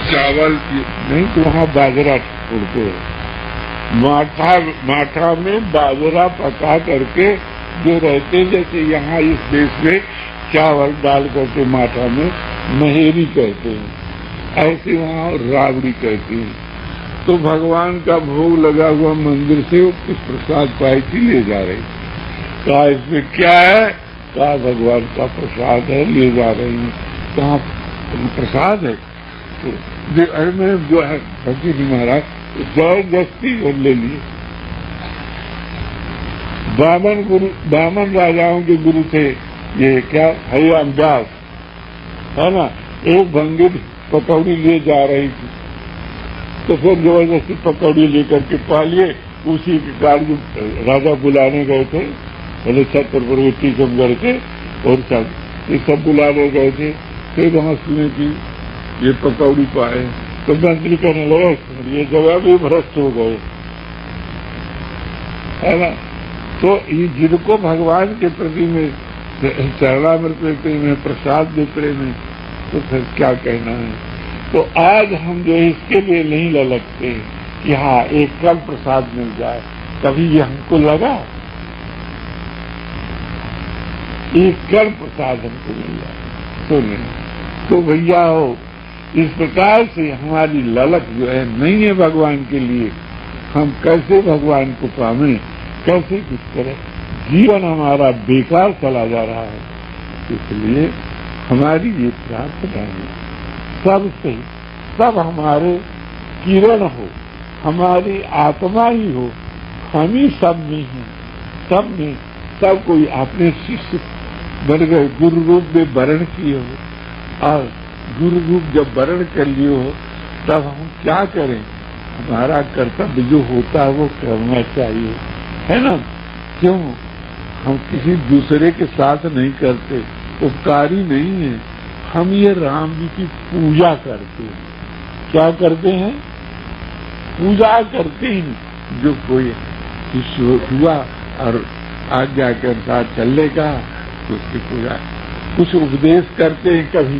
चावल नहीं तो वहाँ बाजरा उड़ते हैं। माठा में बाजरा पका करके जो रहते, जैसे यहाँ इस देश में चावल डाल करके माठा में महेरी कहते हैं, ऐसे वहाँ राबड़ी कहते हैं। तो भगवान का भोग लगा हुआ मंदिर से वो कुछ प्रसाद पाई थी ले जा रही। कहा इसमें क्या है? कहा भगवान का प्रसाद है, ले जा रही है। कहा प्रसाद है? तो अरे मैं जो है भक्ति जी महाराज जबरदस्ती और ले लिए। बामन राजाओं के गुरु थे ये क्या हरिराम दास, है ना। एक भंगी पकौड़ी ले जा रही थी, तो फिर जबरदस्ती पकौड़ी लेकर के पालिए। उसी के गाड़ी राजा बुलाने गए थे, बोले छत्रपुर टीकमगढ़ के, और ये सब बुलाने गए थे। फिर वहां सुने की ये पकौड़ी पाए, तो मंत्री कहने लगे ये जगह भी भ्रष्ट हो गए, है ना। तो ये जिनको भगवान के प्रति में चरणामृत में प्रसाद प्रेम में, तो फिर क्या कहना है। तो आज हम जो इसके लिए नहीं ललकते कि हाँ एक कल प्रसाद मिल जाए, कभी ये हमको लगा एक कल प्रसाद हमको मिल जाए तो नहीं। तो भैया हो, इस प्रकार से हमारी ललक जो है नहीं है भगवान के लिए। हम कैसे भगवान को पावें, कैसे कुछ करें, जीवन हमारा बेकार चला जा रहा है। इसलिए हमारी ये प्रार्थना है सबसे, सब हमारे किरण हो, हमारी आत्मा ही हो, हम ही सब में हैं, सब में सब कोई अपने शिष्य बन गए, गुरु रूप में वर्ण किए हो। और गुरु रूप जब वर्ण कर लिए हो तब हम क्या करें? हमारा कर्तव्य जो होता है वो करना चाहिए, है ना। क्यों हम किसी दूसरे के साथ नहीं करते, उपकारी नहीं है। हम ये राम जी की पूजा करते हैं। क्या करते हैं? पूजा करते हैं। जो कोई शिष्य हुआ और आज्ञा के अनुसार चलने का, तो उसकी पूजा। कुछ उपदेश करते हैं कभी,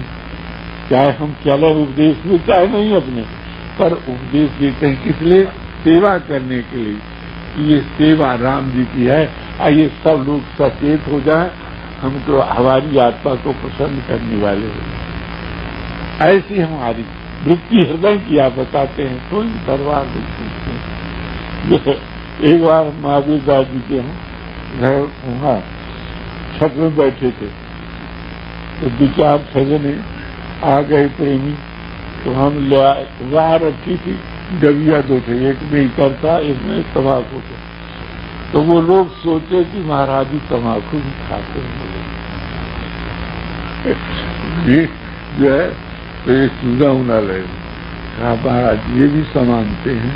चाहे हम चलो उपदेश में चाहे नहीं अपने, पर उपदेश देते हैं किस लिए? सेवा करने के लिए। ये सेवा राम जी की है। आइए सब लोग सचेत हो जाए, हम तो हमारी आत्मा को प्रसन्न करने वाले हो। ऐसी हमारी वृत्ति हृदय की आप बताते हैं, कोई दरबार नहीं। एक बार महावीर दास जी के घर वहाँ छत में बैठे थे, तो दो चार सजने आ गए प्रेमी। तो हम वहाँ रखी थी डबिया दो थे, एक में इतर था, एक में तम्बाकू थे। तो वो लोग सोचे कि महाराज जी तम्बाकू भी खाते हैं। ये जो है तो ये चूना उना ले कहा महाराज ये भी समानते हैं।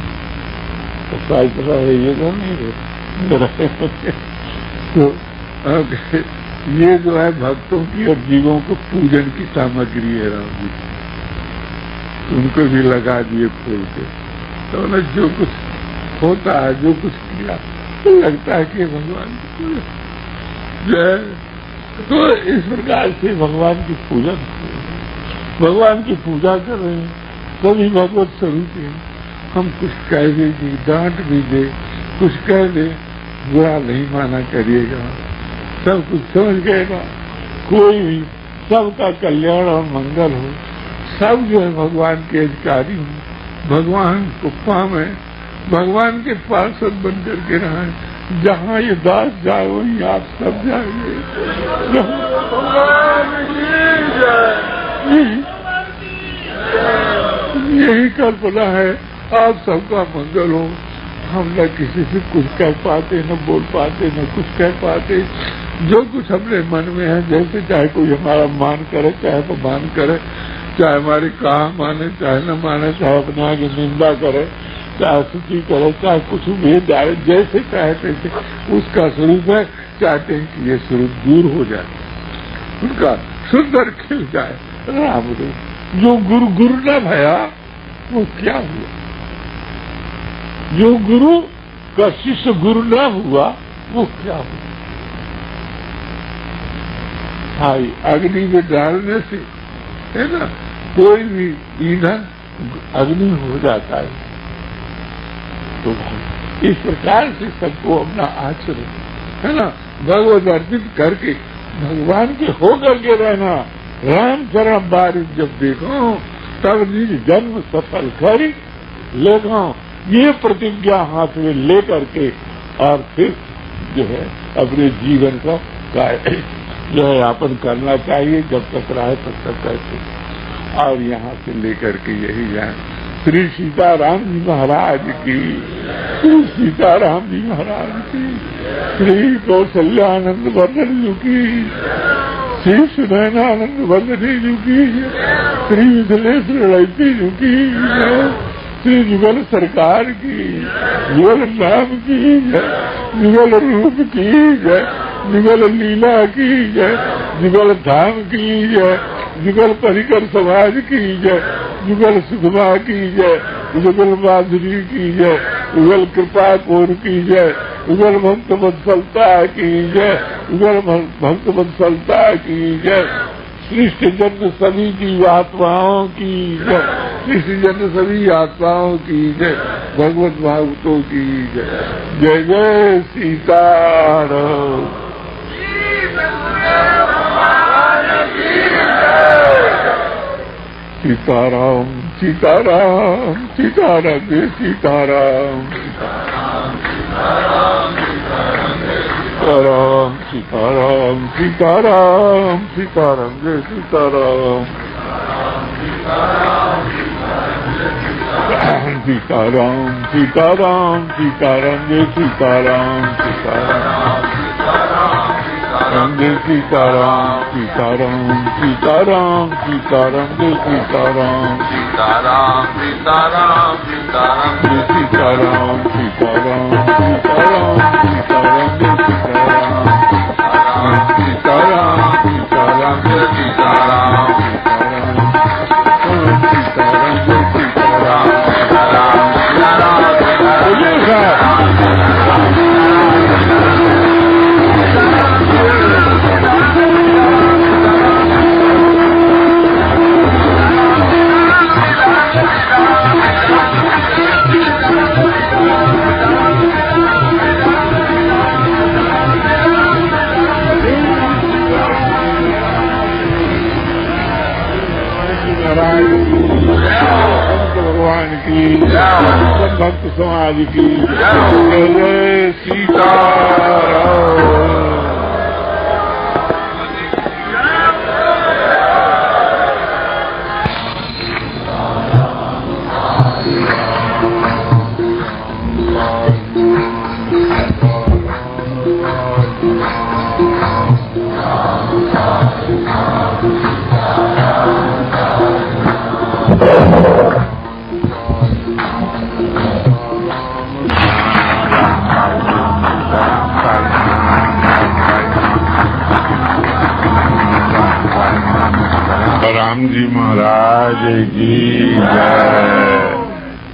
तो फैसला है ये तो नहीं रहे। तो ये जो है भक्तों की और जीवों को पूजन की सामग्री है राम जी, उनको भी लगा दिए फूल के। तो उन्हें जो कुछ होता है, जो कुछ किया, तो लगता है कि भगवान जो है। तो इस प्रकार से भगवान की पूजन, भगवान की पूजा कर रहे हैं, सभी भगवत स्वरूप हैं। हम कुछ कह देंगे, डांट भी दे, कुछ कह दे, बुरा नहीं माना करिएगा। सब कुछ समझ गए ना, कोई भी सबका कल्याण और मंगल हो। सब जो है भगवान के अधिकारी हो, भगवान को पावे, भगवान के पार्षद बन करके रहें। जहाँ ये दास जाए वहीं आप सब जाएंगे। यही कल्पना है। आप सबका मंगल हो। हम न किसी से कुछ कह पाते, न बोल पाते, न कुछ कह पाते। जो कुछ अपने मन में है, जैसे चाहे कोई हमारा मान करे, चाहे तो मान करे, चाहे हमारी कहा माने, चाहे न माने, चाहे अपने आगे निंदा करे, चाहे स्तुति करे, चाहे कुछ भी जाए, जैसे चाहे तैसे उसका स्वरूप है। चाहते हैं कि ये स्वरूप दूर हो जाए, उनका सुंदर खिल जाए राम रूप। जो गुरु न भया वो क्या हुआ? जो गुरु का शिष्य गुरु न हुआ वो क्या हुआ? हाँ, अग्नि में डालने से, है ना, कोई भी ईंधन अग्नि हो जाता है। तो इस प्रकार से सबको अपना आचरण, है ना, भगवत अर्पित करके भगवान के होकर के रहना। राम चरण बारिश जब देखो तब निज जन्म सफल कर लेखो, ये प्रतिज्ञा हाथ में लेकर के और फिर जो है अपने जीवन का जो है यापन करना चाहिए, जब तक रहे तब तक करके। और यहाँ से लेकर के यही जाए। श्री सीताराम जी महाराज की, श्री सीताराम जी महाराज की, श्री कौशल्यानंद वर्धन जी की, श्री सुनैनानंद वर्धनी जी की, श्री मिथिलेश्वर लड़की जी की, श्री युगल सरकार की, युगल नाम की जय, युगल रूप की जय, युगल लीला की जय, युगल धाम की जय, युगल परिकर समाज की जय, युगल सुधमा की जय, युगल माधुरी की जय, युगल कृपा कोर की जय, युगल भक्त वत्सलता की जय, युगल भक्त वत्सलता की जय, सृष्ट जन्म सभी जीवात्माओं की जय, सृष्ट जन्म सभी आत्माओं की जय, भगवत भागवतों की जय। जय जय सीताराम। सीताराम सीताराम सीताराम जय सीताराम, सीताराम सीताराम सीताराम सीताराम जय सीताराम, सीताराम सीताराम सीताराम जय सीताराम, सीताराम जय सीताराम, सीताराम सीताराम सीताराम जय सीताराम, सीताराम सीताराम सीताराम जय सीताराम, सीताराम सीताराम सीताराम जय सीताराम, सीताराम सीताराम जय सीताराम, सीताराम जय सीताराम, भगवान की भक्त समाज की जय सीताराम। राम जी महाराज की जय,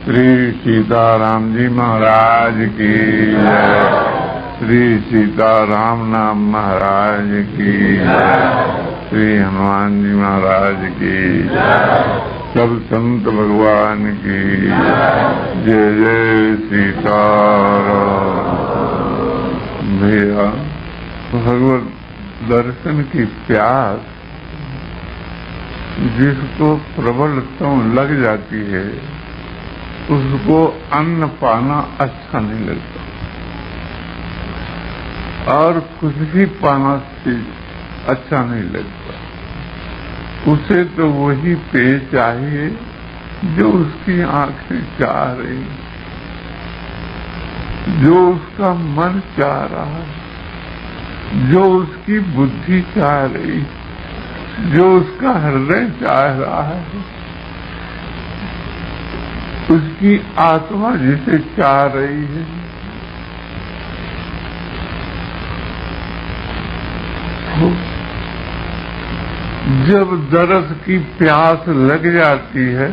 श्री सीताराम जी महाराज की जय, श्री सीताराम नाम महाराज की जय, श्री हनुमान जी महाराज की जय, सब संत भगवान की जय जय सीताराम। भैया, भगवत दर्शन की प्यास जिसको प्रबलता लग जाती है उसको अन्न पाना अच्छा नहीं लगता, और कुछ भी पाना अच्छा नहीं लगता। उसे तो वही पेय चाहिए जो उसकी आंखें चाह रही, जो उसका मन चाह रहा है, जो उसकी बुद्धि चाह रही, जो उसका हृदय चाह रहा है, उसकी आत्मा जिसे चाह रही है, जब दरस की प्यास लग जाती है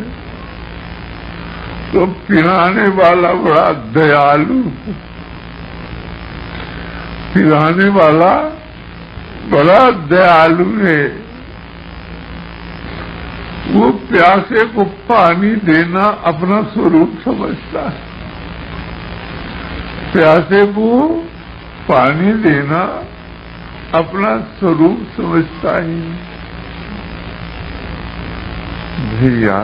तो पिलाने वाला बड़ा दयालु, पिलाने वाला बड़ा दयालु है। वो प्यासे को पानी देना अपना स्वरूप समझता है। प्यासे को पानी देना अपना स्वरूप समझता है। भैया,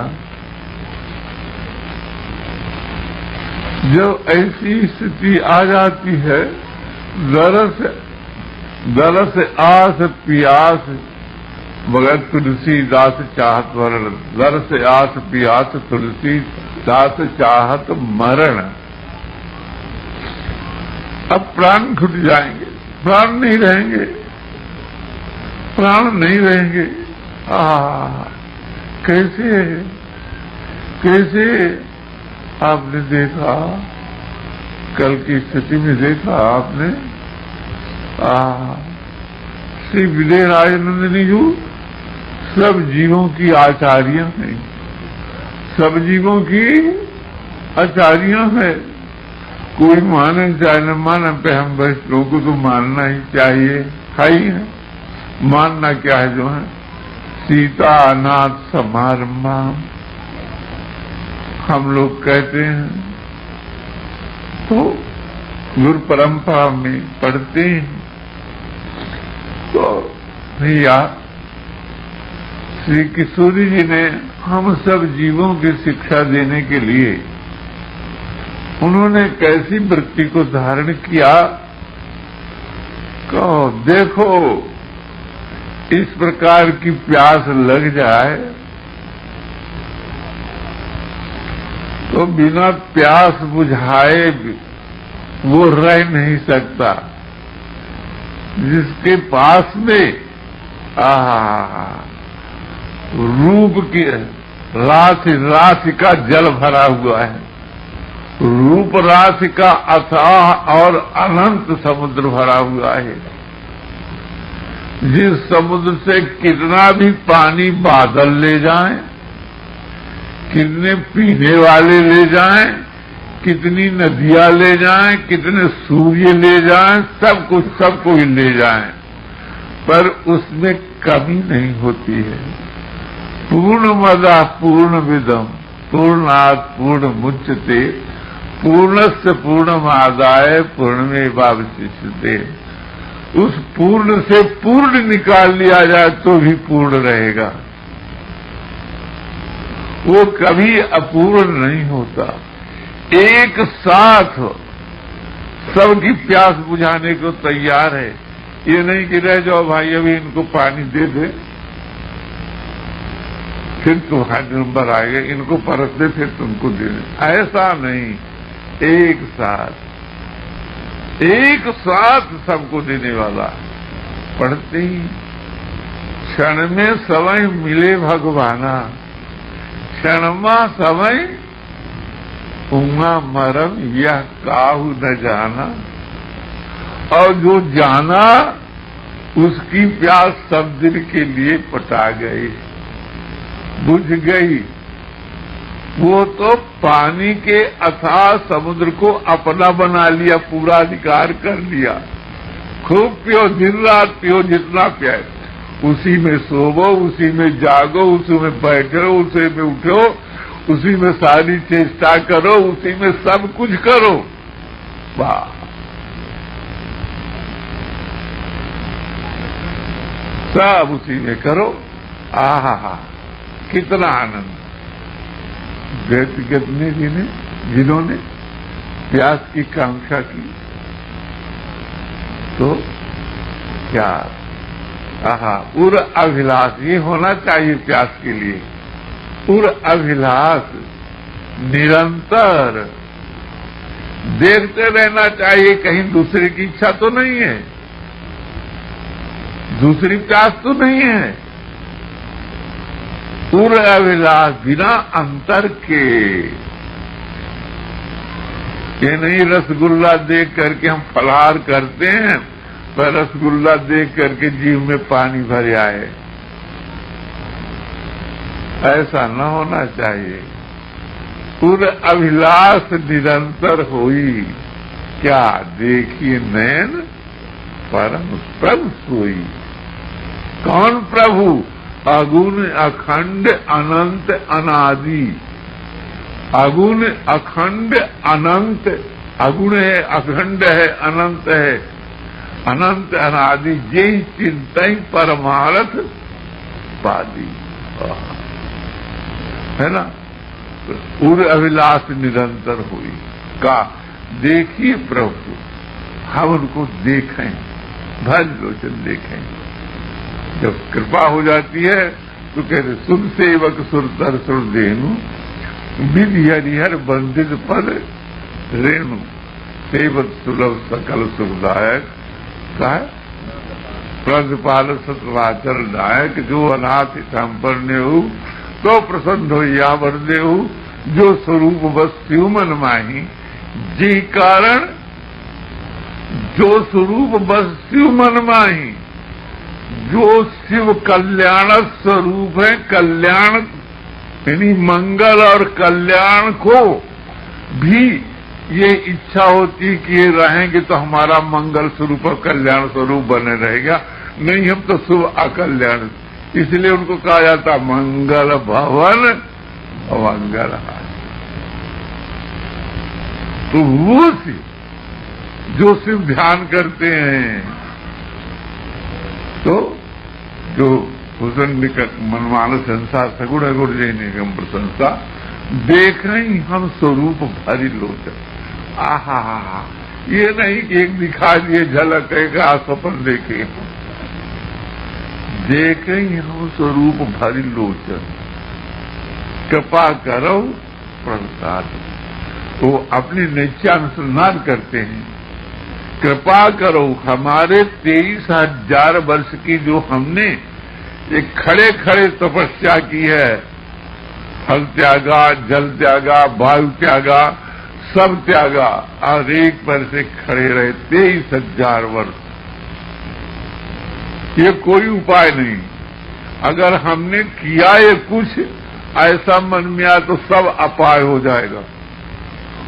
जब ऐसी स्थिति आ जाती है, दरस आस पियास मगर तुलसी दास चाहत मरण, दरस आस पियास तुलसी दास चाहत मरण। अब प्राण छूट जाएंगे, प्राण नहीं रहेंगे, प्राण नहीं रहेंगे। कैसे कैसे आपने देखा, कल की स्थिति में देखा आपने, श्री विजय राजानंद जी सब जीवों की आचार्य हैं, सब जीवों की आचार्य है। कोई माने चाहे न माने, पे हम वैष्णव को तो मानना ही चाहिए, है। मानना क्या है जो है, सीता अनाथ समारंभा हम लोग कहते हैं, तो गुरु परंपरा में पढ़ते हैं। तो भैया, श्री किशोरी जी ने हम सब जीवों की शिक्षा देने के लिए उन्होंने कैसी वृत्ति को धारण किया। कहो देखो, इस प्रकार की प्यास लग जाए तो बिना प्यास बुझाए वो रह नहीं सकता। जिसके पास में रूप की राशि का जल भरा हुआ है, रूप राशि का अथाह और अनंत समुद्र भरा हुआ है। जिस समुद्र से कितना भी पानी बादल ले जाएं, कितने पीने वाले ले जाएं, कितनी नदियां ले जाएं, कितने सूर्य ले जाएं, सब कोई ले जाएं, पर उसमें कमी नहीं होती है। पूर्णमदः पूर्णमिदं पूर्णात् पूर्णमुच्यते पूर्णस्य पूर्णमादाय पूर्णमेवावशिष्यते। उस पूर्ण से पूर्ण निकाल लिया जाए तो भी पूर्ण रहेगा, वो कभी अपूर्ण नहीं होता। एक साथ सबकी प्यास बुझाने को तैयार है। ये नहीं कि रह जाओ भाई, अभी इनको पानी दे दे, फिर तुम्हारा नंबर आएगा, इनको परस दे फिर तुमको दे दे। ऐसा नहीं, एक साथ सबको देने वाला। पढ़ते ही क्षण में समय मिले भगवाना, क्षणमा समय उमा मरम यह काहू न जाना। और जो जाना उसकी प्यास सब दिन के लिए पटा गई, बुझ गई। वो तो पानी के अथाह समुद्र को अपना बना लिया, पूरा अधिकार कर लिया। खूब पियो, दिन रात पियो, जितना पिया, उसी में सोवो, उसी में जागो, उसी में बैठो, उसी में उठो, उसी में सारी चेष्टा करो, उसी में सब कुछ करो। वाह, सब उसी में करो। आहा, कितना आनंद। व्यक्तिगत ने जिन्होंने प्यास की कांक्षा की, तो क्या उर अभिलाष ये होना चाहिए प्यास के लिए। उर अभिलाष निरंतर देखते रहना चाहिए, कहीं दूसरे की इच्छा तो नहीं है, दूसरी प्यास तो नहीं है। उर अभिलाष बिना अंतर के। ये नहीं रसगुल्ला देख करके हम फलाहार करते हैं, पर रसगुल्ला देख करके जीव में पानी भर आए, ऐसा न होना चाहिए। उर अभिलाष निरंतर होई, क्या देखिए नयन परम प्रभु सोई। कौन प्रभु? अगुण अखंड अनंत अनादि। अगुण अखंड अनंत, अगुण है, अखंड है, अनंत है, अनंत अनादि, जे चिंतई परमार्थ पादी। है ना, उर अभिलाष निरंतर हुई का। देखिए प्रभु, हम उनको देखें, भज लोचन देखें। जब कृपा हो जाती है तो कहते सुन सेवक सुरतर सुर देनु, विधि हरिहर बंधित पद रेणु, सेवक सुलभ सकल सुखदायक। प्रतिपाल सतवाचर दायक, जो अनाथ संपन्न हो तो प्रसन्न हो या वरदे हो, जो स्वरूप वस्तु मन माही। जी कारण जो स्वरूप वस्तु मन माही, जो शिव कल्याण स्वरूप है, कल्याण यानी मंगल और कल्याण को भी ये इच्छा होती कि ये रहेंगे तो हमारा मंगल स्वरूप और कल्याण स्वरूप बने रहेगा, नहीं हम तो शुभ अकल्याण। इसलिए उनको कहा जाता मंगल भवन मंगल। तो वो जो शिव ध्यान करते हैं, तो जो भूषण मनमानस संसार सगुण अगुण जय निगम प्रशंसा, देख रही हम स्वरूप भरी लोचन। आहा, ये नहीं कि एक दिखा दिए झलक एक स्वप्न देखे, देख रही हम स्वरूप भरी लोचन। कृपा करो प्रसाद, तो अपनी निश्चयानुसंधान करते हैं। कृपा करो, हमारे 23,000 वर्ष की जो हमने एक खड़े खड़े तपस्या की है, फल त्यागा, जल त्यागा, वायु त्यागा, सब त्यागा, और एक पर से खड़े रहे 23,000 वर्ष। ये कोई उपाय नहीं। अगर हमने किया ये कुछ ऐसा मन में आया तो सब अपाय हो जाएगा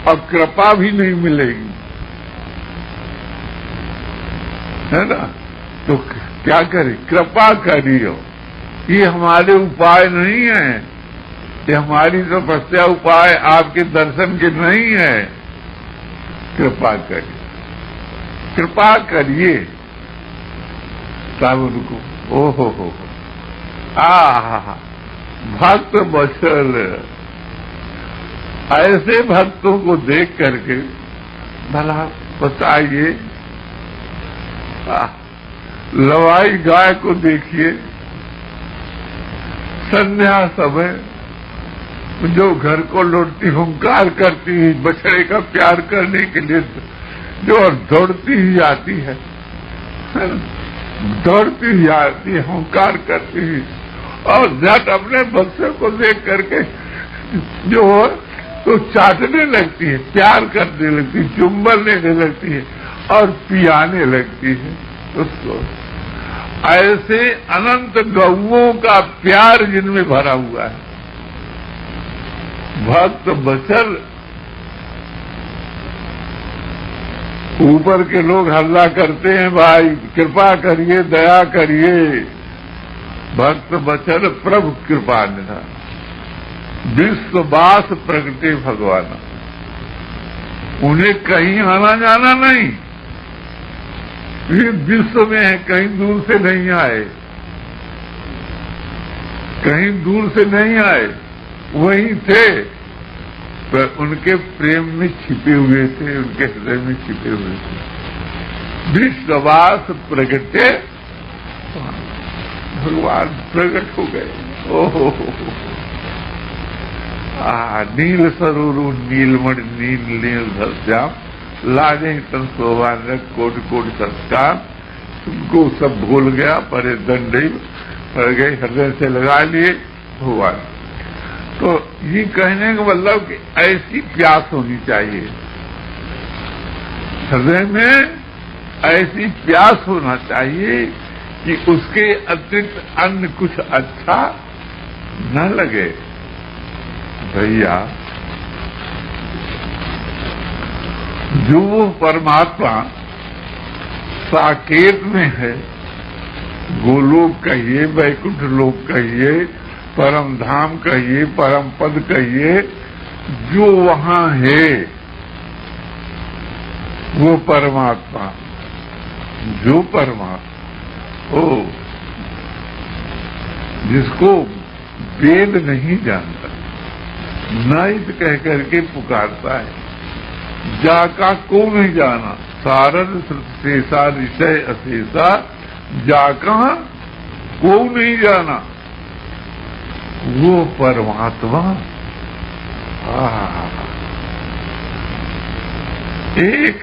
और कृपा भी नहीं मिलेगी, है ना। तो क्या करें, कृपा करियो। ये हमारे उपाय नहीं है, ये हमारी तपस्या उपाय आपके दर्शन के नहीं है। कृपा करिए, कृपा करिए तब उनको। ओहो आहा, भक्त बचल। ऐसे भक्तों को देख करके भला बताइए, लवाई गाय को देखिए, संध्या समय जो घर को लौटती हुंकार करती है, बछड़े का प्यार करने के लिए जो दौड़ती ही आती है, दौड़ती ही आती है, हुंकार करती है, और झट अपने बच्चे को देख करके जो तो चाटने लगती है, प्यार करने लगती है, चुंबन लेने लगती है और पियाने लगती है उसको। ऐसे अनंत गौओं का प्यार जिनमें भरा हुआ है। भक्त बचल, ऊपर के लोग हल्ला करते हैं, भाई कृपा करिए, दया करिए। भक्त बचल प्रभु कृपा निधान, विश्ववास प्रगटे भगवान। उन्हें कहीं आना जाना नहीं, ये विश्व में है, कहीं दूर से नहीं आए, कहीं दूर से नहीं आए, वहीं थे, पर उनके प्रेम में छिपे हुए थे, उनके हृदय में छिपे हुए थे। विश्ववास प्रगटे, भगवान प्रकट हो गए। ओहो, नील सरोरु नीलमणि नील नील धस्याम, लाजे तन शोभान कोटि कोटि सत्कार। तुमको सब भूल गया, परे दंडई पड़ गए, हृदय से लगा लिए भगवान। तो ये कहने का मतलब कि ऐसी प्यास होनी चाहिए, हृदय में ऐसी प्यास होना चाहिए कि उसके अतिरिक्त अन्य कुछ अच्छा न लगे। भैया, जो वो परमात्मा साकेत में है, गोलोक कहिए, वैकुंठ लोक कहिए, परम धाम कहिए, परम पद कहिए, जो वहां है वो परमात्मा, जो परमात्मा, ओ जिसको वेद नहीं जानता, नाइत कह करके पुकारता है, जाका को नहीं जाना, सारद शेषा ऋषय अशेषा, जाका को नहीं जाना, वो परमात्मा। एक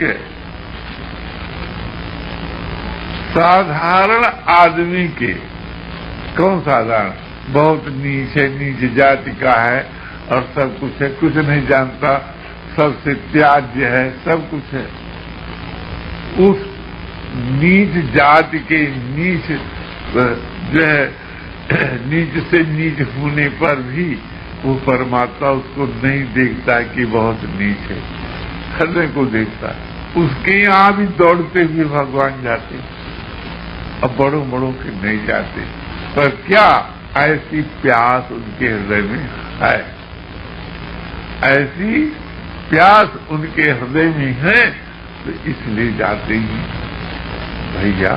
साधारण आदमी के, कौन साधारण, बहुत नीच जाति का है और सब कुछ है, कुछ नहीं जानता, सबसे त्याज्य है, सब कुछ है, उस नीच जाति के नीच जो है, नीच से नीच होने पर भी वो परमात्मा उसको नहीं देखता कि बहुत नीच है, हृदय को देखता है। उसके यहाँ भी दौड़ते हुए भगवान जाते, अब बड़ों बड़ों के नहीं जाते, पर क्या ऐसी प्यास उनके हृदय में है, ऐसी प्यास उनके हृदय में है, तो इसलिए जाते ही। भैया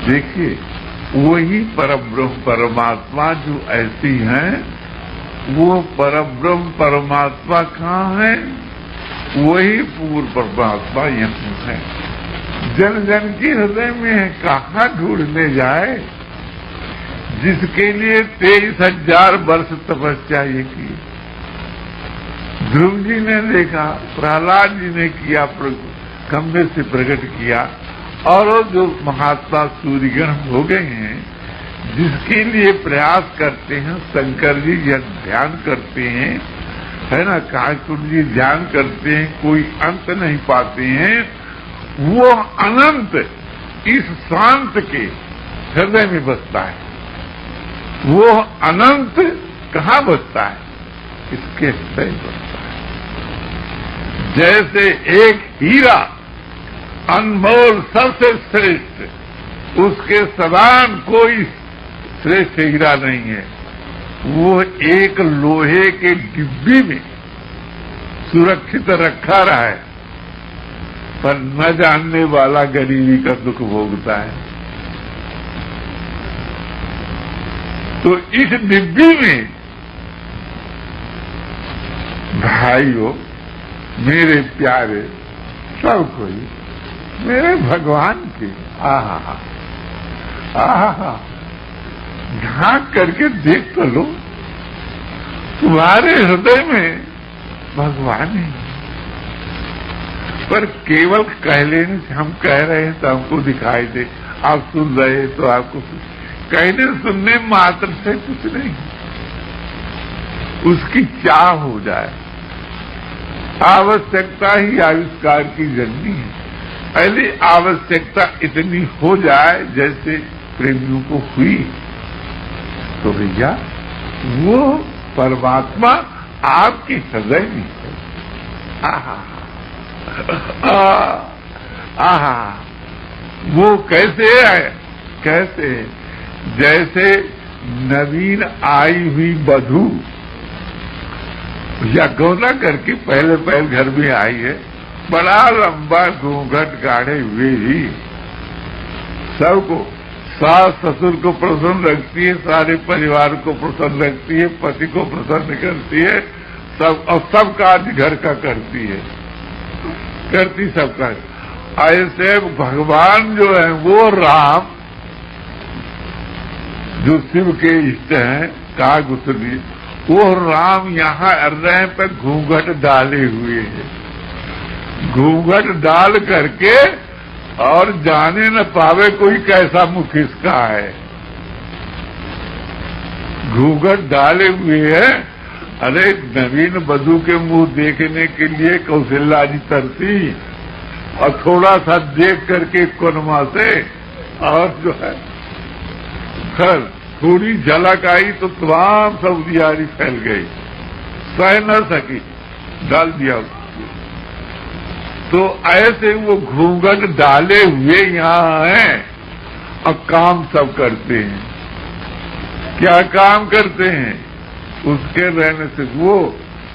देखिए, वही परब्रह्म परमात्मा जो ऐसी हैं, वो परब्रह्म परमात्मा कहाँ है, वही पूर्ण परमात्मा यहाँ है, जन जन के हृदय में है, कहाँ ढूंढने जाए, जिसके लिए 23,000 वर्ष तपस्या ये की। ध्रुव जी ने देखा, प्रहलाद जी ने किया, खंभे से प्रकट किया, और जो महात्मा सूर्यगण हो गए हैं, जिसके लिए प्रयास करते हैं, शंकर जी ध्यान करते हैं, है ना, काकुट जी ध्यान करते हैं, कोई अंत नहीं पाते हैं, वो अनंत इस शांत के हृदय में बसता है। वो अनंत कहाँ बसता है, इसके हृदय में बसता है। जैसे एक हीरा अनमोल सबसे श्रेष्ठ, उसके समान कोई श्रेष्ठ हीरा नहीं है, वो एक लोहे के डिब्बी में सुरक्षित रखा रहा है, पर न जानने वाला गरीबी का दुख भोगता है। तो इस डिब्बी में भाइयों, मेरे प्यारे, सब कोई मेरे भगवान के, आहा आहा, झांक करके देख तो लो, तुम्हारे हृदय में भगवान है। पर केवल कह लेने से, हम कह रहे हैं तो हमको दिखाई दे, आप सुन रहे तो आपको कहने सुनने मात्र से कुछ नहीं, उसकी चाह हो जाए। आवश्यकता ही आविष्कार की जननी है। पहले आवश्यकता इतनी हो जाए जैसे प्रेमियों को हुई, तो भैया वो परमात्मा आपके हृदय में है। आहा आहा, वो कैसे है, कैसे, जैसे नवीन आई हुई वधू या गौना करके पहले पहले घर में आई है, बड़ा लंबा घूंघट गाढ़े हुए ही सबको, सास ससुर को प्रसन्न रखती है, सारे परिवार को प्रसन्न रखती है, पति को प्रसन्न करती है, सब, और सब कार्य घर का करती है, करती सबका। ऐसे भगवान जो है वो राम, जो शिव के इष्ट हैं, कागुसरी, वो राम यहाँ हृदय पर घूंघट डाले हुए हैं, घूंघट डाल करके, और जाने न पावे कोई कैसा मुख इसका है, घूंघट डाले हुए है। अरे नवीन वधू के मुंह देखने के लिए कौशल्या जी तरसी, और थोड़ा सा देख करके कोनमा से, और जो है खैर थोड़ी झलक आई तो तमाम सब उजियारी फैल गई, सह न सकी, डाल दिया उसको। तो ऐसे वो घूंघट डाले हुए यहाँ हैं, और काम सब करते हैं। क्या काम करते हैं? उसके रहने से वो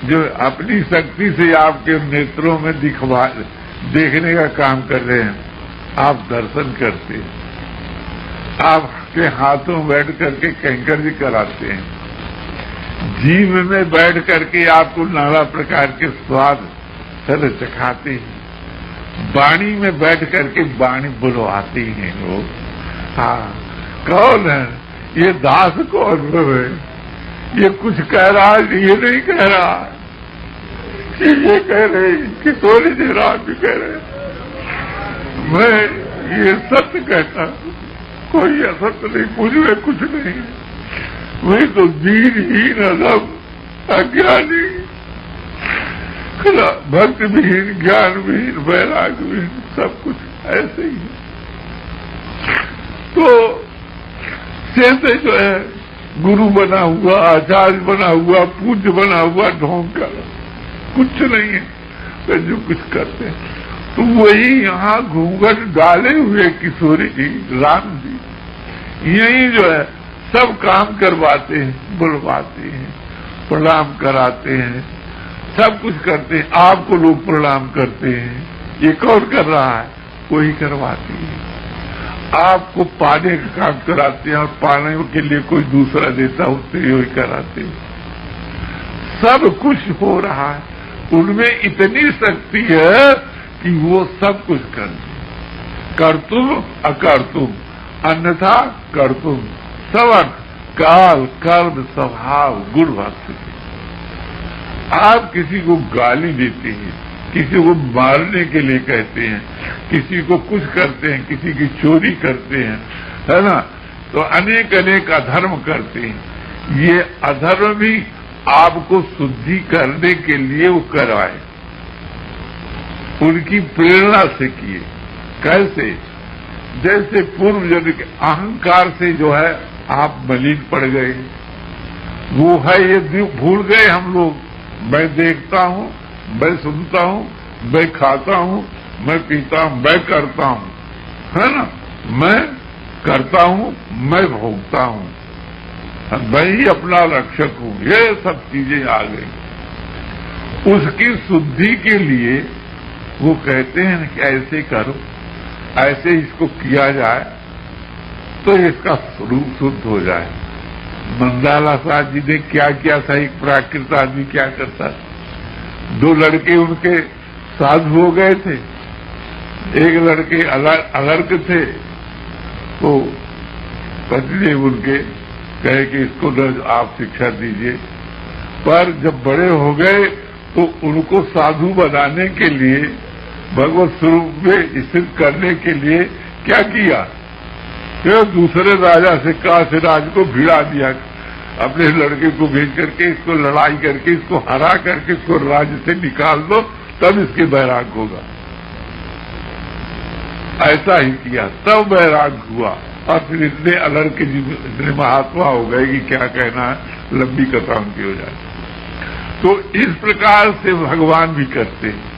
जो अपनी शक्ति से आपके नेत्रों में देखने का काम कर रहे हैं, आप दर्शन करते हैं, आपके हाथों बैठ करके कैंकर जी कराते हैं, जीभ में बैठ करके आपको नाना प्रकार के स्वाद सर चखाते हैं, वाणी में बैठ करके वाणी बुलवाते हैं लोग। हाँ, कौन है ये? दास कौन है? ये कुछ कह रहा है, ये नहीं कह रहा, ये कह रहे किशोरी जी राम भी कह रहे, मैं ये सत्य कहता, कोई असत्य नहीं, मुझ में कुछ नहीं, मैं तो दीनहीन अधम अज्ञानी, भक्त विहीन, ज्ञान विहीन, वैराग्य विहीन, सब कुछ ऐसे ही है। तो जैसे जो है गुरु बना हुआ, आचार्य बना हुआ, पूज्य बना हुआ ढोंग का कुछ नहीं है, तो जो कुछ करते हैं। तो वही यहाँ घूंघट डाले हुए किशोरी जी, राम जी, यही जो है सब काम करवाते हैं, बुलवाते हैं, प्रणाम कराते हैं, सब कुछ करते हैं। आपको लोग प्रणाम करते हैं, ये कौन कर रहा है? वही करवाती है। आपको पाने का काम कराते हैं और पाने के लिए कोई दूसरा देता, उससे वही कराते हैं। सब कुछ हो रहा है, उनमें इतनी शक्ति है कि वो सब कुछ कर दे। कर्तुम अकर्तुम, अन्यथा कर्तुम, सब काल कर्म स्वभाव गुण भक्ति। आप किसी को गाली देते हैं, किसी को मारने के लिए कहते हैं, किसी को कुछ करते हैं, किसी की चोरी करते हैं, है ना, तो अनेक अनेक अधर्म करते हैं। ये अधर्म भी आपको शुद्धि करने के लिए वो करवाए, उनकी प्रेरणा से किए। कैसे? जैसे पूर्व जन्म के अहंकार से जो है आप मलिन पड़ गए, वो है ये भूल गए हम लोग। मैं देखता हूँ, मैं सुनता हूँ, मैं खाता हूँ, मैं पीता हूँ, मैं करता हूँ, है ना, मैं करता हूँ, मैं भोगता हूँ, मैं ही अपना रक्षक हूँ, ये सब चीजें आ गई। उसकी शुद्धि के लिए वो कहते हैं कि ऐसे करो, ऐसे इसको किया जाए तो इसका रूप शुद्ध हो जाए। मंदाला साहब जी ने क्या किया था? एक प्राकृत आदमी क्या करता? 2 लड़के उनके साधु हो गए थे, एक लड़के अलर्क थे, तो पत्नी उनके कहे कि इसको आप शिक्षा दीजिए। पर जब बड़े हो गए तो उनको साधु बनाने के लिए, भगवत स्वरूप में स्थित करने के लिए क्या किया? फिर दूसरे राजा से काशीराज को भिड़ा दिया, अपने लड़के को भेज करके इसको लड़ाई करके, इसको हरा करके इसको राज्य से निकाल दो, तब इसके वैराग होगा। ऐसा ही किया, तब वैराग हुआ। और फिर इतने अलर्क के इतने महात्मा हो गए कि क्या कहना है, लंबी कथा उनकी हो जाए। तो इस प्रकार से भगवान भी करते हैं,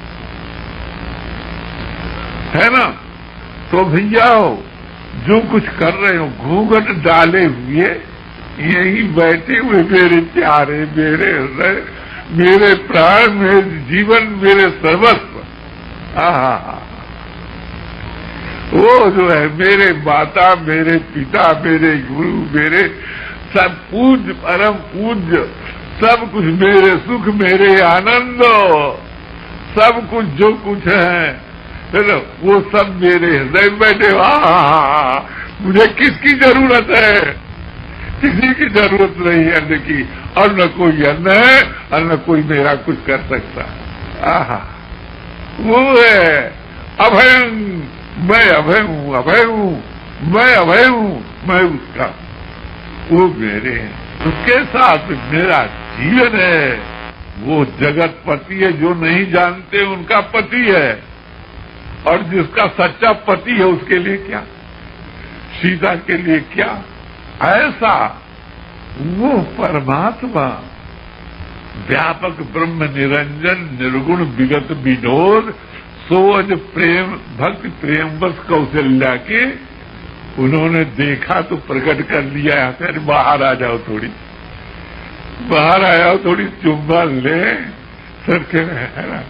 है ना। तो भैया जो कुछ कर रहे हो, घूंघट डाले हुए यही बैठे हुए मेरे प्यारे, मेरे हृदय, मेरे प्राण, मेरे जीवन, मेरे सर्वस्व, वो जो है मेरे माता, मेरे पिता, मेरे गुरु, मेरे सब पूज्य, परम पूज्य, सब कुछ मेरे सुख, मेरे आनंद, सब कुछ जो कुछ है ना, वो सब मेरे हृदय में बैठे। मुझे किसकी जरूरत है? किसी की जरूरत नहीं है अन्न की, और न कोई अन्न है और न कोई मेरा कुछ कर सकता। वो है अभय, मैं अभय हूँ, अभय हूँ, मैं अभय हूँ, मैं उसका, वो मेरे हैं, उसके साथ मेरा जीवन है। वो जगत पति है, जो नहीं जानते उनका पति है, और जिसका सच्चा पति है उसके लिए क्या, सीता के लिए क्या, ऐसा वो परमात्मा व्यापक ब्रह्म निरंजन निर्गुण विगत विनोद सोज प्रेम भक्ति प्रेम बस कौशल्या के उन्होंने देखा तो प्रकट कर लिया, फिर बाहर आ जाओ, थोड़ी बाहर आया, थोड़ी चुम्बा ले, सड़के में है ना,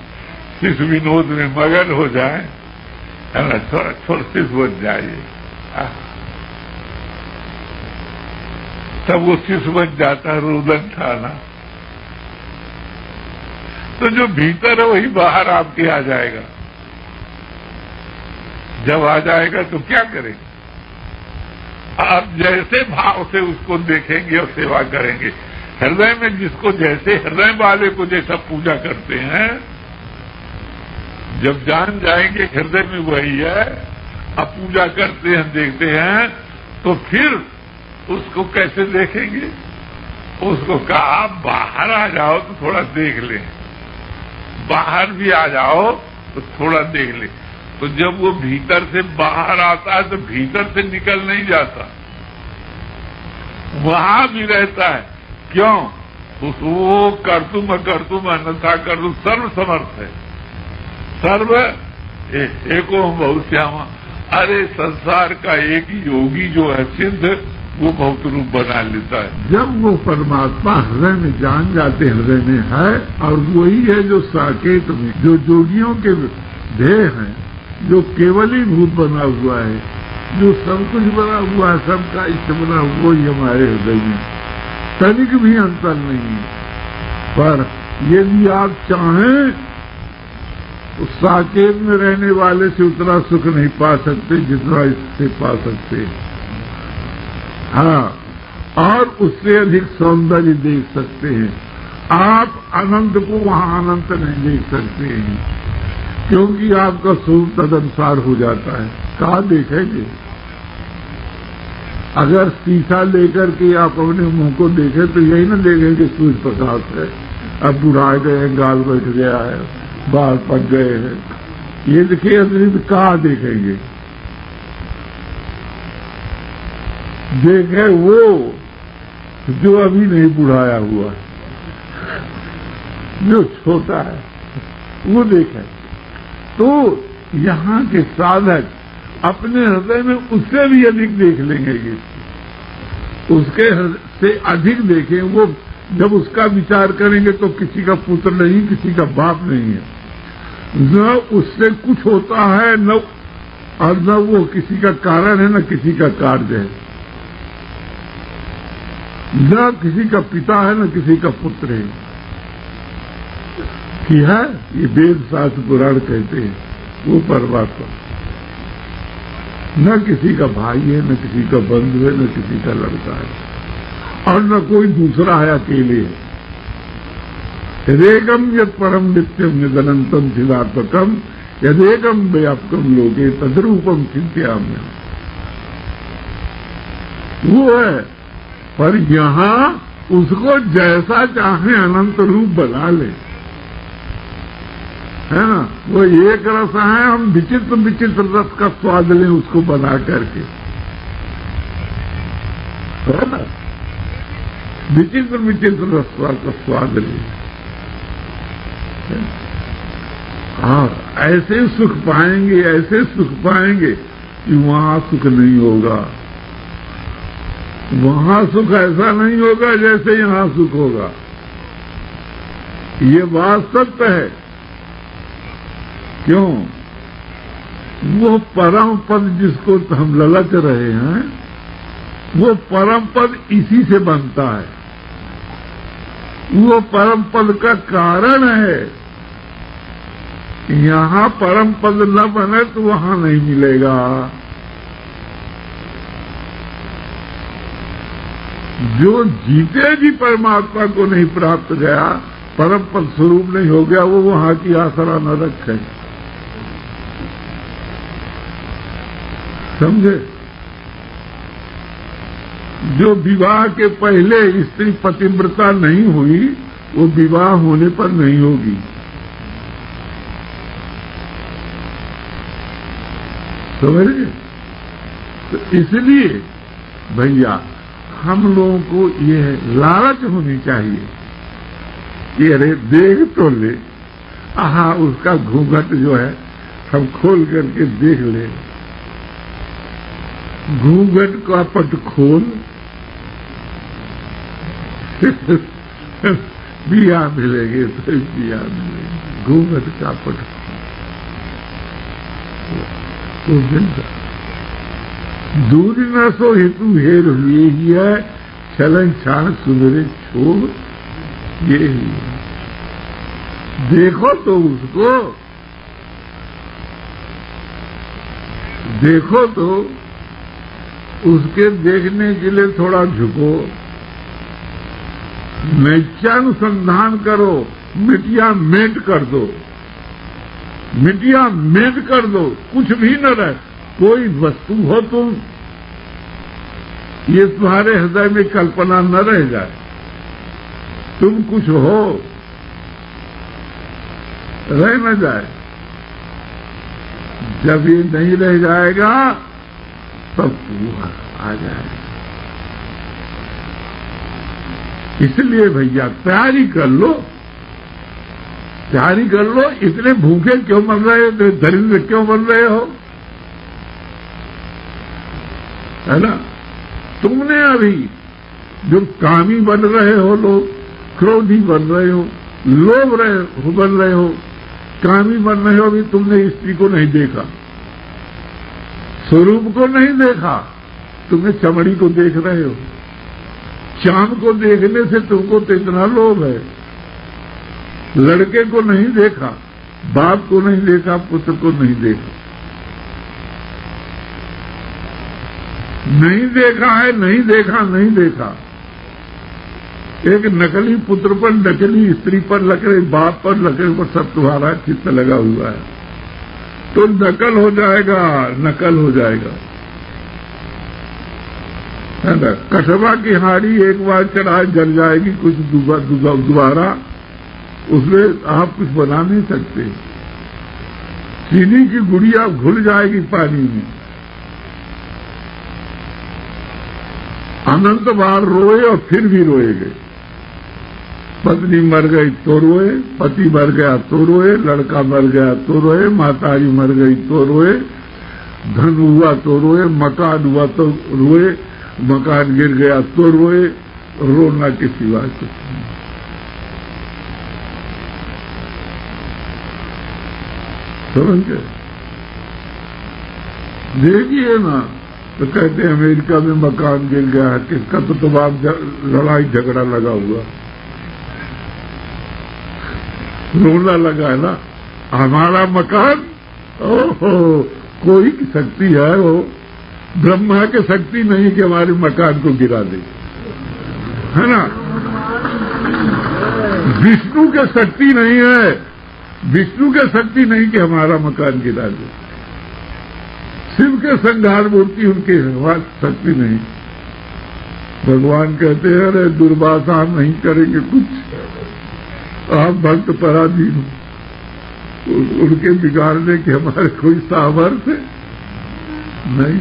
शिशु विनोद में मगन हो जाए, है ना, थोड़ा थोड़ा शिशु बन जाइए, तब वो शिशु बन जाता है, रुदन था ना। तो जो भीतर है वही बाहर आपके आ जाएगा। जब आ जाएगा तो क्या करेंगे? आप जैसे भाव से उसको देखेंगे और सेवा करेंगे। हृदय में जिसको जैसे, हृदय वाले को जैसा पूजा करते हैं, जब जान जाएंगे हृदय में वही है, अब पूजा करते हैं, देखते हैं, तो फिर उसको कैसे देखेंगे? उसको कहा बाहर आ जाओ तो थोड़ा देख ले, बाहर भी आ जाओ तो थोड़ा देख ले। तो जब वो भीतर से बाहर आता है तो भीतर से निकल नहीं जाता, वहां भी रहता है। क्यों? वो कर्तुम अकर्तुम अन्यथा कर्तुम सर्व समर्थ है, सर्व एको बहुत श्यामा। अरे संसार का एक योगी जो है सिद्ध, वो बहुत रूप बना लेता है। जब वो परमात्मा हृदय में जान जाते, हृदय में है, और वही है जो साकेत में, जो जोगियों के ध्येय हैं, जो केवली भूत बना हुआ है, जो सब कुछ बना हुआ है, सबका इष्ट बना हुआ, वही हमारे हृदय में तनिक भी अंतर नहीं है। पर यदि आप चाहें उस साकेत में रहने वाले से उतना सुख नहीं पा सकते जितना इससे पा सकते हैं। हाँ, और उससे अधिक सौंदर्य देख सकते हैं। आप अनंत को वहां अनंत नहीं देख सकते हैं, क्योंकि आपका स्वरूप तदनुसार हो जाता है। कहाँ देखेंगे? अगर शीशा लेकर के आप अपने मुंह को देखें तो यही ना देखेंगे सूर्य प्रकाश है, अब बुढ़ा गए, गाल बैठ गया है, बाल पक गए हैं, ये देखिए अतिरिक्त कहाँ देखेंगे? देखे वो जो अभी नहीं बुढ़ाया हुआ, जो छोटा है, वो देखे। तो यहाँ के साधक अपने हृदय में उससे भी अधिक देख लेंगे, उसके से अधिक देखें। वो जब उसका विचार करेंगे तो किसी का पुत्र नहीं, किसी का बाप नहीं है, न उससे कुछ होता है, न और न वो किसी का कारण है, न किसी का कार्य है, न किसी का पिता है, न किसी का पुत्र है। कि है ये वेद शास्त्र पुराण कहते हैं, वो परमात्मा न किसी का भाई है, न किसी का बंधु है, न किसी का लड़का है, और न कोई दूसरा है, अकेले है। यदेकम यद परम नित्यम निदनंतम चिदात्मकम यदेकम व्यापकम लोके तद्रूपम चिंत्याम्य। वो है, पर यहाँ उसको जैसा चाहे अनंत रूप बना ले, है ना। वो एक रस है, हम विचित्र विचित्र रस का स्वाद लें उसको बना करके, है ना, विचित्र विचित्र रस का स्वाद लें। हाँ, ऐसे सुख पाएंगे, ऐसे सुख पाएंगे कि वहां सुख नहीं होगा। वहां सुख ऐसा नहीं होगा जैसे यहां सुख होगा। ये बात सत्य है। क्यों? वो परम पद जिसको हम ललच रहे हैं, वो परम पद इसी से बनता है। वो परम पद का कारण है। यहां परम पद न बने तो वहां नहीं मिलेगा। जो जीते जी परमात्मा को नहीं प्राप्त गया, परम पद स्वरूप नहीं हो गया, वो वहां की आसरा न रखे। समझे? जो विवाह के पहले स्त्री पतिव्रता नहीं हुई, वो विवाह होने पर नहीं होगी। समझ गए? तो इसलिए भैया हम लोगों को ये लालच होनी चाहिए कि अरे देख तो ले, आहा उसका घूंघट जो है हम खोल करके देख ले। घूंघट का पट खोल बिया मिलेंगे तो बिया मिलेंगे, घूंघट का पट तो मिलता। दूर न सो हेतु हेर हुए ही है, छलन छान सुधरे छोड़ ये ही है। देखो तो उसको, देखो तो उसके देखने के लिए थोड़ा झुको, नित्यानुसंधान करो, मिटिया मेट कर दो, मिटिया मेट कर दो, कुछ भी न रहे, कोई वस्तु हो तुम, ये तुम्हारे हृदय में कल्पना न रह जाए, तुम कुछ हो, रह न जाए। जब ये नहीं रह जाएगा तब तू आ जाएगा। इसलिए भैया तैयारी कर लो, तैयारी कर लो। इतने भूखे क्यों मर रहे हो, दरिद्र क्यों बन रहे हो, है ना? तुमने अभी जो कामी बन रहे हो लोग, क्रोधी बन रहे हो, लोभ बन रहे हो, कामी बन रहे हो, अभी तुमने स्त्री को नहीं देखा, स्वरूप को नहीं देखा, तुमने चमड़ी को देख रहे हो। चांद को देखने से तुमको तो इतना लोभ है। लड़के को नहीं देखा, बाप को नहीं देखा, पुत्र को नहीं देखा, नहीं देखा है, नहीं देखा, नहीं देखा। एक नकली पुत्र पर, नकली स्त्री पर, नकली बाप पर, नकली पर सब तुम्हारा चित्त लगा हुआ है, तो नकल हो जाएगा, नकल हो जाएगा, है ना? कठवा की हाड़ी एक बार चढ़ाए जल जाएगी, कुछ दोबारा उसमें आप कुछ बना नहीं सकते। चीनी की गुड़िया घुल जाएगी पानी में, अनंत बार रोए और फिर भी रोएगे। पत्नी मर गई तो रोए, पति मर गया तो रोए, लड़का मर गया तो रोए, माताजी मर गई तो रोए, धन हुआ तो रोए, मकान हुआ तो रोए, मकान गिर गया तो रोए, रोना के सिवा कुछ नहीं। समझ गए? देखिए ना, तो कहते हैं अमेरिका में मकान गिर गया है, किसका तो तमाम लड़ाई झगड़ा लगा हुआ, रोना लगा है ना। हमारा मकान, ओहो, कोई की शक्ति है, वो ब्रह्मा की शक्ति नहीं कि हमारे मकान को गिरा दे, है ना? विष्णु की शक्ति नहीं है, विष्णु की शक्ति नहीं कि हमारा मकान गिरा दे। शिव के संहार मूर्ति उनके शक्ति नहीं। भगवान कहते हैं अरे दुर्वासा नहीं करेंगे कुछ, आप भक्त पराधीन हो, उनके बिगाड़ने के हमारे कोई सामर्थ्य नहीं।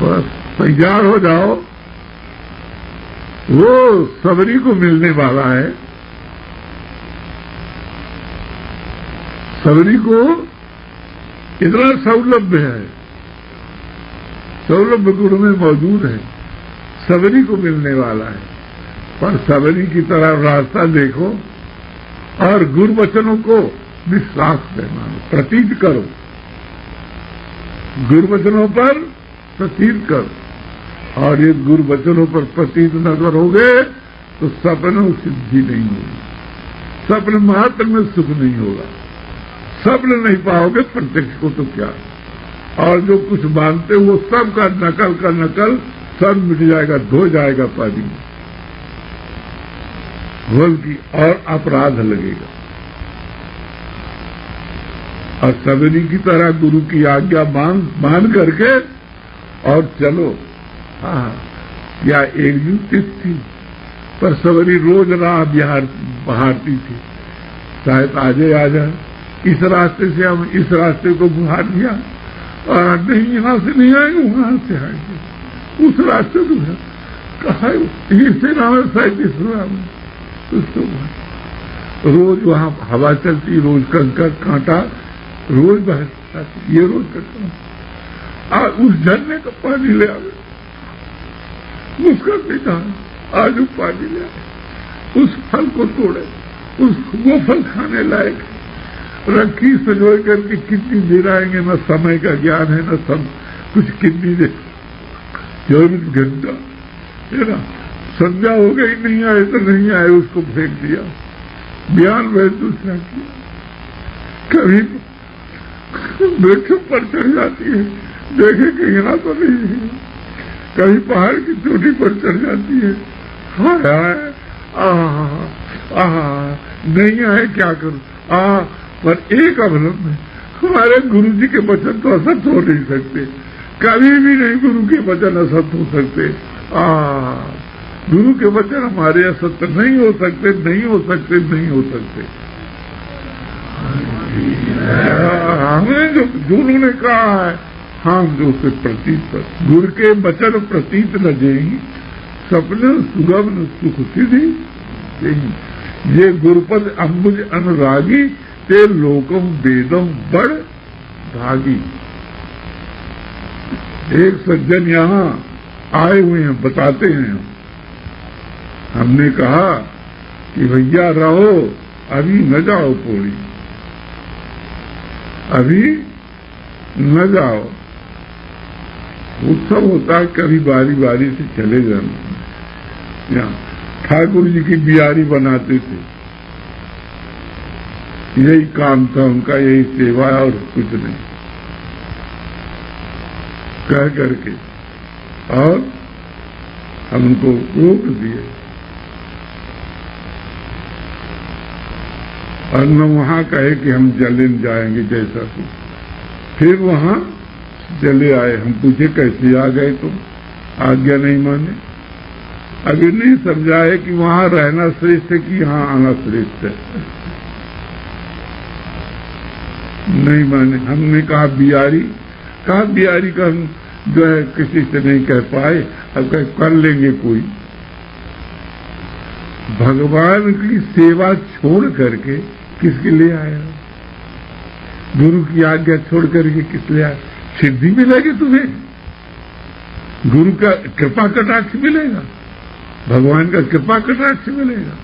बस तैयार हो जाओ, वो सबरी को मिलने वाला है। सबरी को इतना सौलभ्य है, सौलभ्य गुण में मौजूद है, सबरी को मिलने वाला है। पर सबरी की तरह रास्ता देखो और गुरु वचनों को विश्वास से मानो, प्रतीत करो, गुरु वचनों पर प्रतीत करो। और ये गुरु वचनों पर प्रतीत न करोगे तो सपनों सिद्धि नहीं होगी, सपन मात्र में सुख नहीं होगा, सपन नहीं पाओगे, प्रत्यक्ष को तो क्या। और जो कुछ मानते हो वो सब का नकल सब मिट जाएगा, धो जाएगा पानी में, घोल की, और अपराध लगेगा। और सबरी की तरह गुरु की आज्ञा मान करके और चलो। हाँ, या एक दिन तिथ थी, पर सबरी रोज राह बहारती थी, शायद आजे आ जाए, इस रास्ते से हम इस रास्ते को बुहार दिया, और नहीं यहाँ से नहीं आएंगे, वहां से आएंगे, उस रास्ते को कहा से नाम है 37 नाम, उसको रोज वहां हवा चलती, रोज कंकर कांटा, रोज ये रोज करता हूँ। आज उस झरने का पानी ले आवे, उसका पिता आज वो पानी ले आए, उस फल को तोड़े, वो फल खाने लायक रखी सजोए करके कितनी देर आएंगे, न समय का ज्ञान है न सब कुछ, कितनी देर 24 घंटा है ना। संध्या हो गई, नहीं आए तो नहीं आए, उसको फेंक दिया, ज्ञान वह दूसरा किया। कभी वृक्षों पर चढ़ जाती है, देखे कि यहाँ तो नहीं है, कभी पहाड़ की चोटी पर चढ़ जाती है, हाय हाय नहीं आए क्या करूं, पर एक अवलंब है, हमारे गुरु जी के वचन तो असत हो नहीं सकते, कभी भी नहीं गुरु के वचन असत हो सकते। गुरु के वचन हमारे असत्य नहीं हो सकते, नहीं हो सकते, नहीं हो सकते। हमें जो उन्होंने कहा है, हम जो उससे प्रतीत पर गुरु के वचन प्रतीत न जेही, सपने सुगम न सुख सिद्धि जेही। ये गुरुपद अम्बुज अनुरागी, ते लोकम वेदम बड़ भागी। एक सज्जन यहाँ आए हुए हैं, बताते हैं, हमने कहा कि भैया रहो, अभी न जाओ पौड़ी, अभी न जाओ, उत्सव होता है, कभी बारी बारी से चले जाना। ठाकुर जी की बियारी बनाते थे, यही काम था उनका, यही सेवा और कुछ नहीं, कह करके, और हम उनको रोक दिए, और न वहां कहे कि हम जले जाएंगे जैसा कुछ। फिर वहां चले आए, हम पूछे कैसे आ गए तुम, आज्ञा नहीं माने, अभी नहीं समझाए कि वहां रहना श्रेष्ठ है कि यहाँ आना श्रेष्ठ है, नहीं माने। हमने कहा बियारी का हम जो है किसी से नहीं कह पाए, अब कर लेंगे कोई। भगवान की सेवा छोड़ करके किसके लिए आया, गुरु की आज्ञा छोड़ करके किस लिए आया? सिद्धि मिलेगी तुम्हें, गुरु का कृपा कटाक्ष मिलेगा, भगवान का कृपा कटाक्ष मिलेगा,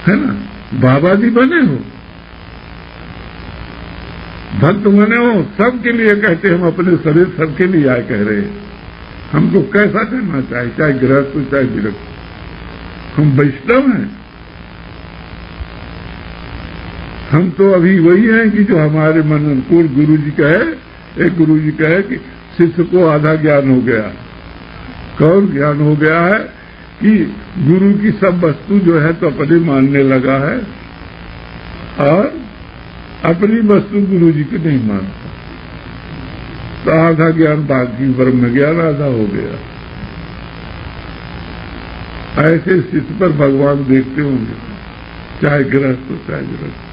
है ना। बाबा जी बने हो, भक्त बने हो, सबके लिए कहते हम अपने शरीर सबके लिए आए कह रहे हैं। हमको कैसा करना चाहिए, चाहे गृहस्थ हो चाहे विरक्त, हम वैष्णव हैं। हम तो अभी वही हैं कि जो हमारे मन अनुकूल गुरु जी कहे, एक गुरु जी कहे कि शिष्य को आधा ज्ञान हो गया। कौन ज्ञान हो गया है कि गुरु की सब वस्तु जो है तो अपने मानने लगा है, और अपनी वस्तु गुरु जी की नहीं मानता, तो आधा ज्ञान बाकी ब्रह्म ज्ञान आधा हो गया। ऐसे शिष्य पर भगवान देखते होंगे, चाहे गृहस्थ हो चाहे गृहस्थ।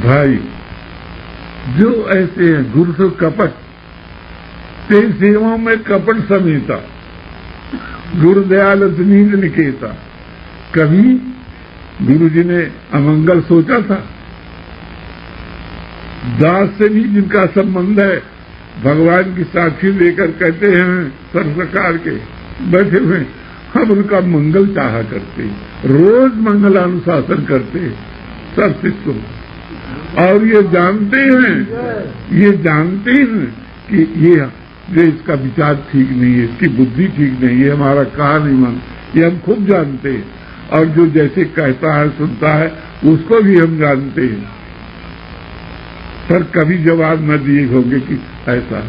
भाई जो ऐसे हैं, गुरु से कपट, तेरी सेवा में कपट समेता, गुरुदयाल नींद निकेता। कभी गुरु जी ने अमंगल सोचा था? दास से भी जिनका संबंध है, भगवान की साक्षी लेकर कहते हैं सरकार के बैठे हुए, हम उनका मंगल चाहा करते, रोज मंगलानुशासन करते सब शिष्यों, और ये जानते हैं कि ये इसका विचार ठीक नहीं है, इसकी बुद्धि ठीक नहीं है, हमारा कहा नहीं मान, ये हम खूब जानते हैं, और जो जैसे कहता है सुनता है उसको भी हम जानते हैं, पर कभी जवाब न दिए होंगे कि ऐसा।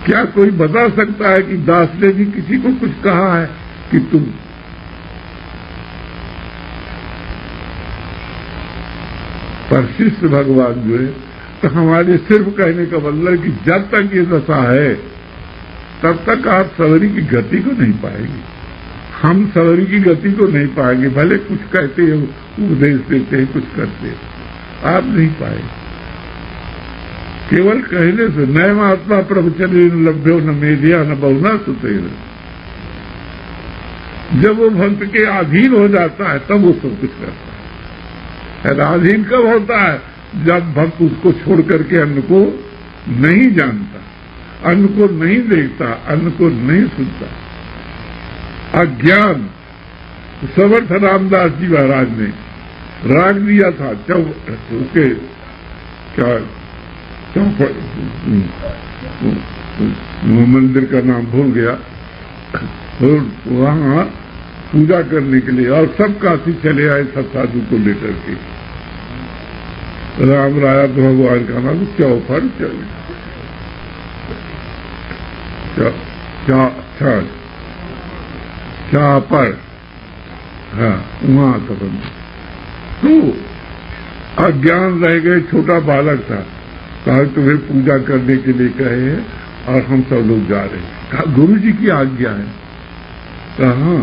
क्या कोई बता सकता है कि दास ने भी किसी को कुछ कहा है कि तुम? पर शिष्य भगवान जो है, तो हमारे सिर्फ कहने का मतलब कि जब तक ये दशा है तब तक आप सवरी की गति को नहीं पाएंगे, हम सवरी की गति को नहीं पाएंगे। भले कुछ कहते हैं, उपदेश देते हैं, कुछ करते हैं, आप नहीं पाएंगे। केवल कहने से नयम आत्मा प्रवचन लभ्यो न मेधिया न बहुना सुतेन, जब वो भक्त के अधीन हो जाता है तब वो सब कुछ करता है। अधीन कब होता है? जब भक्त उसको छोड़ करके अन्न को नहीं जानता, अन्न को नहीं देखता, अन्न को नहीं सुनता। अज्ञान। समर्थ रामदास जी महाराज ने राग दिया था उसके क्या मंदिर का नाम भूल गया, वहां पूजा करने के लिए, और सब काशी चले आए सब साधु को लेकर के। राम राया तो भगवान का नाम चौफर क्या पर, हाँ वहां संबंध। तो अज्ञान रह गए, छोटा बालक था, कहा तुम्हें पूजा करने के लिए कहे हैं और हम सब लोग जा रहे हैं। कहा गुरु जी की आज्ञा है। कहा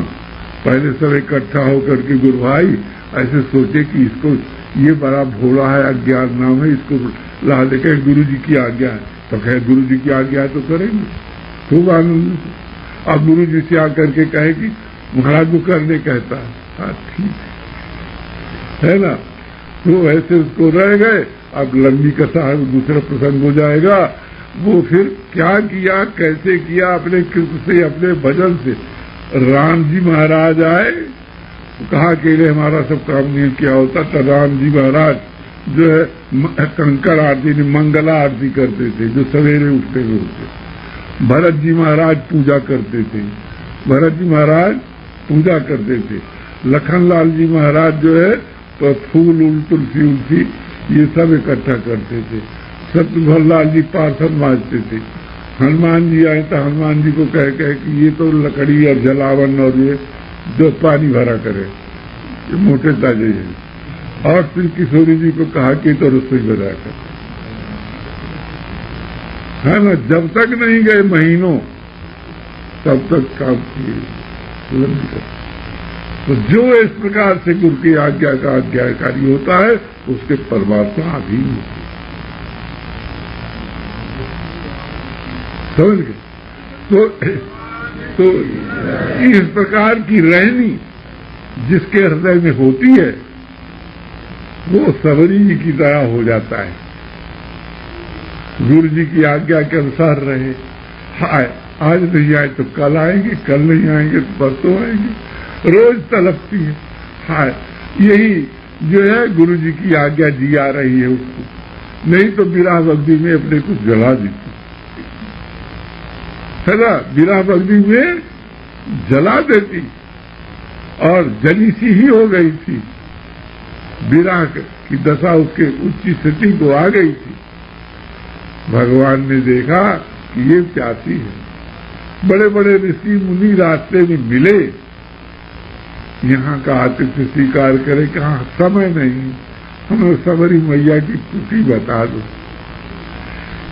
पहले सब इकट्ठा होकर के गुरु भाई ऐसे सोचे कि इसको ये बड़ा भोला है, अज्ञान नाम है, इसको ला देकर गुरु जी की आज्ञा है। तो कहे गुरु जी की आज्ञा है तो करेंगे, खूब आनंद। अब गुरु जी से आकर के कहे कि महाराज को करने कहता है, हाँ ठीक है ना। तो ऐसे उसको रह गए। अब लंबी कथा है, दूसरा प्रसंग हो जाएगा। वो फिर क्या किया, कैसे किया, अपने कृत से, अपने भजन से। राम जी महाराज आए, कहा अकेले हमारा सब काम नहीं किया होता। तो राम जी महाराज जो है कंकड़ आरती, मंगला आरती करते थे, जो सवेरे उठते हुए होते। भरत जी महाराज पूजा करते थे, भरत जी महाराज पूजा करते थे। लखनलाल जी महाराज जो है तो फूल उल तुलसी उलसी ये सब इकट्ठा करते थे। सत्यभरलाल जी पार्षद मांजते थे। हनुमान जी आए तो हनुमान जी को कह कि ये तो लकड़ी और जलावन और ये जो पानी भरा करे, ये मोटे ताजे हैं। और फिर किशोरी जी को कहा कि तो रसोई बना कर, है ना। जब तक नहीं गए महीनों तब तक काम किए। तो जो इस प्रकार से गुरु की आज्ञा का आज्ञाकारी होता है उसके परमात्मा अधीन होते, समझ गए। तो इस प्रकार की रहनी जिसके हृदय में होती है वो सबरी जी की तरह हो जाता है। गुरु जी की आज्ञा के अनुसार रहे। हाय आज नहीं आए तो कल आएंगे, कल नहीं आएंगे तो परसों आएंगे, रोज तलपती है। हाय यही जो है गुरु जी की आज्ञा जी आ रही है उसको। नहीं तो विरह भक्ति में अपने को जला देती है ना, विरह भक्ति में जला देती और जली सी ही हो गई थी। विरह की दशा उसके उच्च स्थिति को आ गई थी। भगवान ने देखा कि ये प्यासी है। बड़े बड़े ऋषि मुनि रास्ते में मिले, यहाँ का आतिथ्य स्वीकार करे, कहा समय नहीं, हमें सबरी मैया की कुटी बता दो।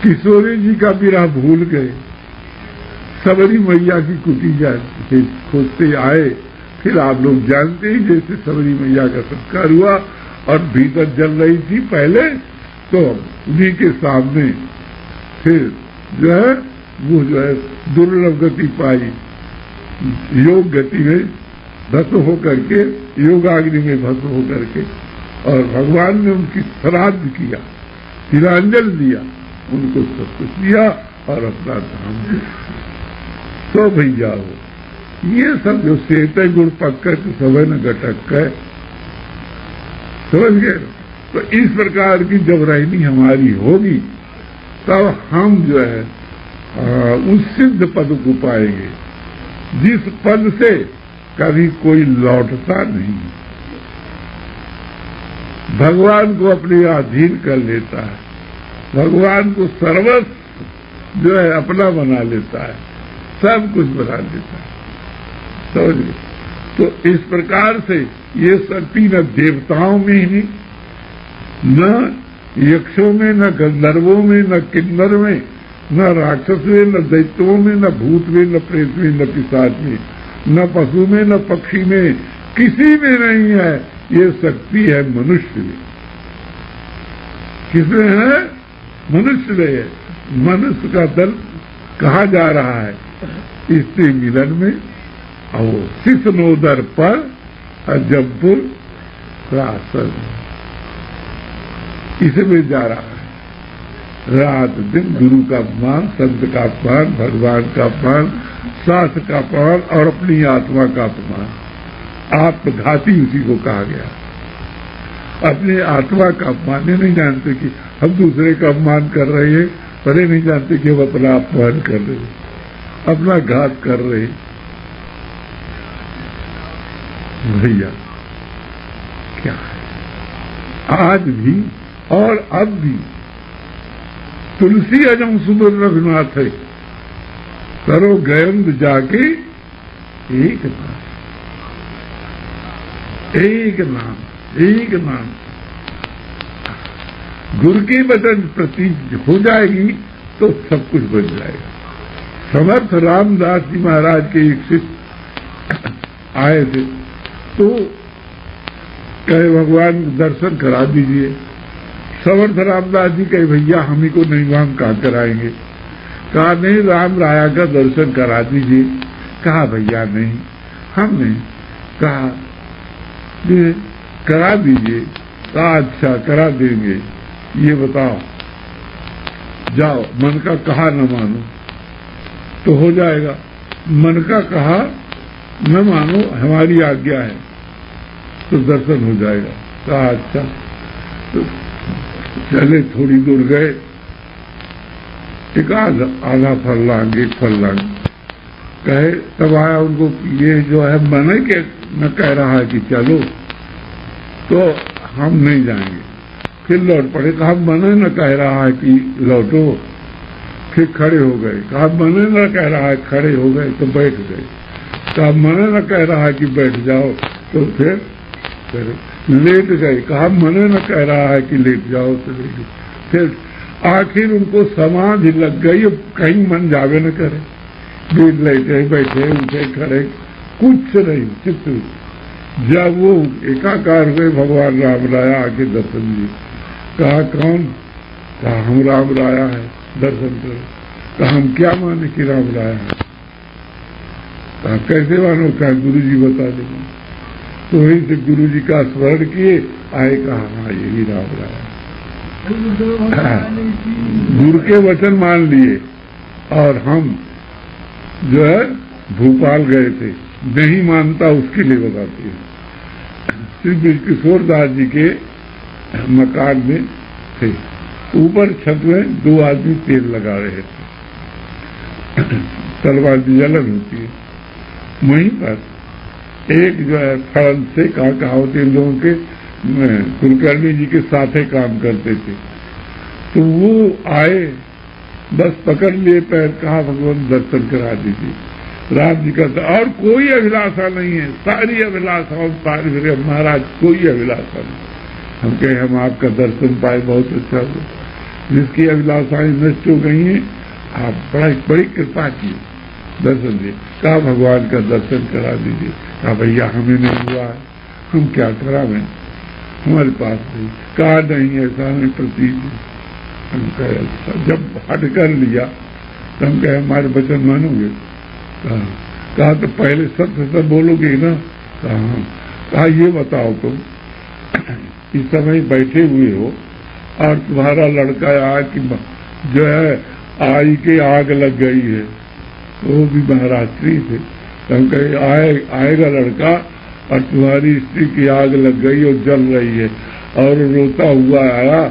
किशोरी जी का विरह भूल गए, सबरी मैया की कुटी खोजते आए। फिर आप लोग जानते ही जैसे सबरी मैया का सत्कार हुआ और भीतर जल रही थी पहले, तो उन्हीं के सामने फिर जो है वो जो है दुर्लभ गति पाई, योग गति में भस्म होकर के, योगाग्नि में भस्म होकर के, और भगवान ने उनकी श्राद्ध किया, तिलांजल दिया, उनको सब कुछ दिया और अपना धाम तो भैया हो। ये सब जो सेते गुड़ पक्का तो समय न गटक है, समझ गए। तो इस प्रकार की जब रहनी हमारी होगी तब हम जो है उस सिद्ध पद को पाएंगे जिस पद से कभी कोई लौटता नहीं, भगवान को अपने अधीन कर लेता है, भगवान को सर्वस्व जो है अपना बना लेता है, सब कुछ बना लेता है, समझिए। तो इस प्रकार से ये शक्ति न देवताओं में ही, न यक्षों में, न गंधर्वों में, न किन्नर में, न राक्षस में, न दैत्यों में, न भूत में, न प्रेत में, न पिशाच में, न पशु में, न पक्षी में, किसी में नहीं है। ये शक्ति है मनुष्य में। किसमें है? मनुष्य में है। मनुष्य का दल कहाँ जा रहा है? स्त्री मिलन में, और वो सिसनोदर पर अजबपुर रासन इसमें जा रहा है। रात दिन गुरु का अपमान, संत का अपमान, भगवान का अपमान, शास्त्र का अपमान और अपनी आत्मा का अपमान। आत्मघाती उसी को कहा गया। अपनी आत्मा का अपमान, ये नहीं जानते कि हम दूसरे का अपमान कर रहे हैं, पर ये नहीं जानते कि हम अपना अपमान कर रहे हैं, अपना घात कर रहे हैं। भैया क्या है आज भी और अब भी तुलसी अजम सुंदर रघुनाथ है, करो गयंद जाके एक नाम, एक नाम, एक नाम। गुरु की वचन प्रति हो जाएगी तो सब कुछ बन जाएगा। समर्थ रामदास जी महाराज के एक शिष्य आए थे, तो कहे भगवान दर्शन करा दीजिए। समर्थ रामदास जी कहे भैया हम ही को नहीं, वहां कहाँ कराएंगे। कहा नहीं, राम राया का दर्शन करा दीजिए। कहा भैया नहीं, हम नहीं। कहा करा दीजिए। कहा अच्छा करा देंगे, ये बताओ, जाओ मन का कहा न मानो तो हो जाएगा, मन का कहा न मानो हमारी आज्ञा है तो दर्शन हो जाएगा। कहा अच्छा। तो चले, थोड़ी दूर गए, एक आधा फरलांग, एक फरलांग कहे, तब आया उनको ये जो है मन के न कह रहा है कि चलो, तो हम नहीं जाएंगे। फिर लौट पड़े। कहा मन न कह रहा है कि लौटो। फिर खड़े हो गए। कहा मन न कह रहा है, खड़े हो गए तो बैठ गए। कहा मन न कह रहा है कि बैठ जाओ, तो फिर लेट गए। कहा मन न कह रहा है कि लेट जाओ, तो लेट गए। फिर आखिर उनको समाधि लग गई, कहीं मन जावे न करे। बैठ लेटे, बैठे, उठे, खड़े, कुछ नहीं, चित्त। जब वो एकाकार हुए, भगवान राम राया आके दर्शन दिए। कहा कौन? कहा हम राम राया है, दर्शन करो। कहा हम क्या माने कि राम राया है? कहा कैसे मानो? कहा गुरु जी बता देंगे। तो वहीं से गुरु जी का स्मरण किए, आए, कहा हाँ यही राम राया। गुरु के वचन मान लिए। और हम जो है भोपाल गए थे, नहीं मानता उसके लिए बताती है। श्री बृजकिशोर दास जी के मकान में थे, ऊपर छत में दो आदमी तेल लगा रहे थे, तलवार की जलन होती है। वहीं पर एक जो है फरन से कहा होते इन लोगों के कुलकर्णी जी के साथ ही काम करते थे, तो वो आए, बस पकड़ लिए पैर। कहा भगवान दर्शन करा दीजिए। राम जी का और कोई अभिलाषा नहीं है, सारी अभिलाषाओं सारी महाराज कोई अभिलाषा नहीं। हम कहे हम आपका दर्शन पाए, बहुत अच्छा हुआ। जिसकी अभिलाषाएं नष्ट हो गई हैं, आप बड़ी कृपा की, दर्शन दिए। कहा भगवान का दर्शन करा दीजिए। कहा भैया हमें नहीं हुआ है, हम क्या करावें, हमारे पास नहीं। कहा नहीं, ऐसा हमें प्रतीत। हम कहे अच्छा। जब हट कर लिया तो हम कहे हमारे वचन मानोगे? कहा तो पहले सत्य सब बोलोगे ना? कहा ये बताओ तुम इस समय बैठे हुए हो और तुम्हारा लड़का आग की जो है आई के आग लग गई है, वो भी महाराष्ट्री थे। तो हम कहे आएगा लड़का और तुम्हारी स्त्री की आग लग गई और जल रही है और रोता हुआ आया,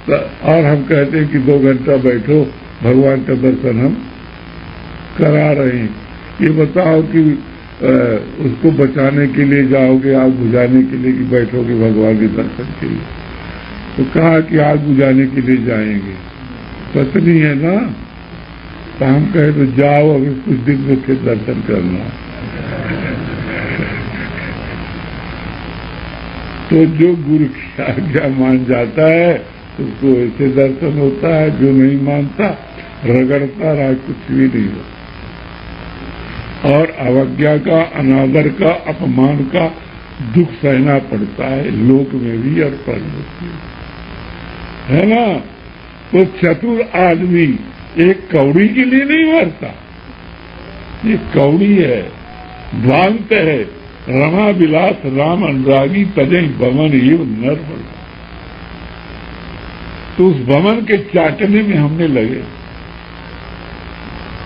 और हम कहते हैं कि 2 घंटा बैठो, भगवान का दर्शन हम करा रहे हैं। ये बताओ कि उसको बचाने के लिए जाओगे, आग बुझाने के लिए, कि बैठोगे भगवान के दर्शन के लिए? तो कहा कि आग बुझाने के लिए जाएंगे। पत्नी है ना, तो हम कहे तो जाओ, अभी कुछ दिन में फिर दर्शन करना। तो जो गुरु की आज्ञा मान जाता है उसको ऐसे दर्शन होता है, जो नहीं मानता रगड़ता रहा, कुछ भी नहीं होता। और अवज्ञा का, अनादर का, अपमान का दुख सहना पड़ता है, लोक में भी और परलोक में, है ना। तो चतुर आदमी एक कौड़ी के लिए नहीं मरता। ये कौड़ी है, ध्वांत है रमा विलास राम अनुरागी तजय भवन एव नरपल। तो उस भवन के चाटने में हमने लगे,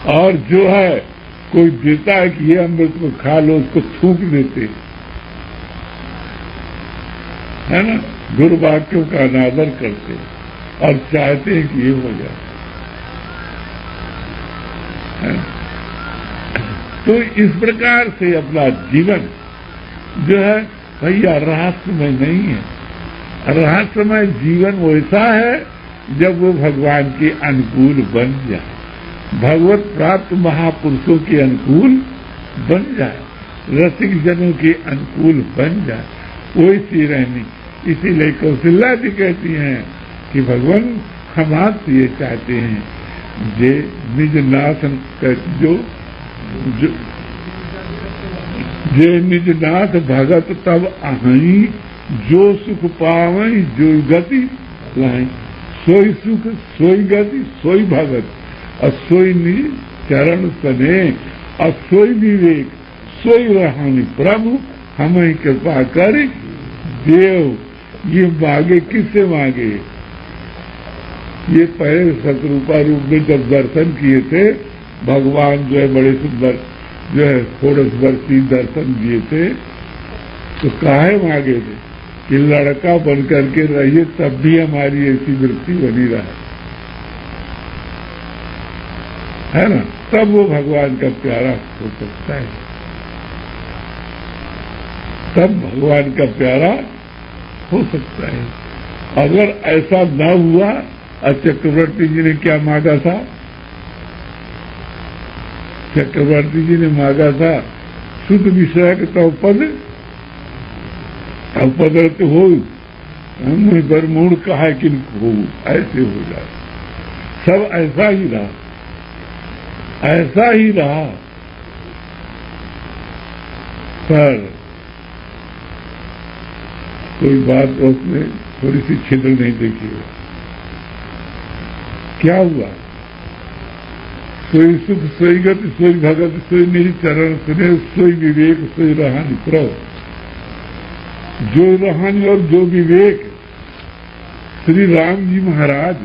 और जो है कोई देता है कि ये अमृत को खा लो, उसको थूक देते है ना, दुर्वाक्यों का अनादर करते और चाहते हैं कि ये हो जाए। तो इस प्रकार से अपना जीवन जो है भैया रहस्यमय नहीं है। रहस्यमय जीवन वैसा है जब वो भगवान के अनुकूल बन जाए, भगवत प्राप्त महापुरुषों के अनुकूल बन जाए, रसिक जनों के अनुकूल बन जाए, वैसी रहनी। इसीलिए कौशल्या जी कहती हैं कि भगवान हम आपसे ये चाहते हैं जे निज नाथ जे निज नाथ भगत तब आहई, जो सुख पावई जो गति लाई। सोई सुख सोई गति सोई भगत, और सोई निज चरण सने, और सोई विवेक सोई रहानी प्रभु हमें कृपा कर देव। ये मांगे किससे मांगे? ये पहले सतरूपा रूप में जब दर्शन किए थे भगवान जो है बड़े सुंदर जो है षोडशवर्षीय दर्शन दिए थे, तो काहे मांगे थे कि लड़का बन करके रहिए तब भी हमारी ऐसी वृत्ति बनी रहे, है ना, तब वो भगवान का प्यारा हो सकता है, तब भगवान का प्यारा हो सकता है। अगर ऐसा न हुआ, चक्रवर्ती जी ने क्या मांगा था? चक्रवर्ती जी ने मांगा था शुद्ध विषय के तो पद अपदर्थ हो, मुझ पर मूड कहा कि हो, ऐसे हो जाए। सब ऐसा ही रहा, ऐसा ही रहा। पर कोई बात उसने थोड़ी सी छिद्र नहीं देखी है। क्या हुआ? सोई सुख सोई गति सोई भगत सोई निज चरण सुने, सोई विवेक सोई रहानी प्रभु। जो रहानी और जो विवेक श्री राम जी महाराज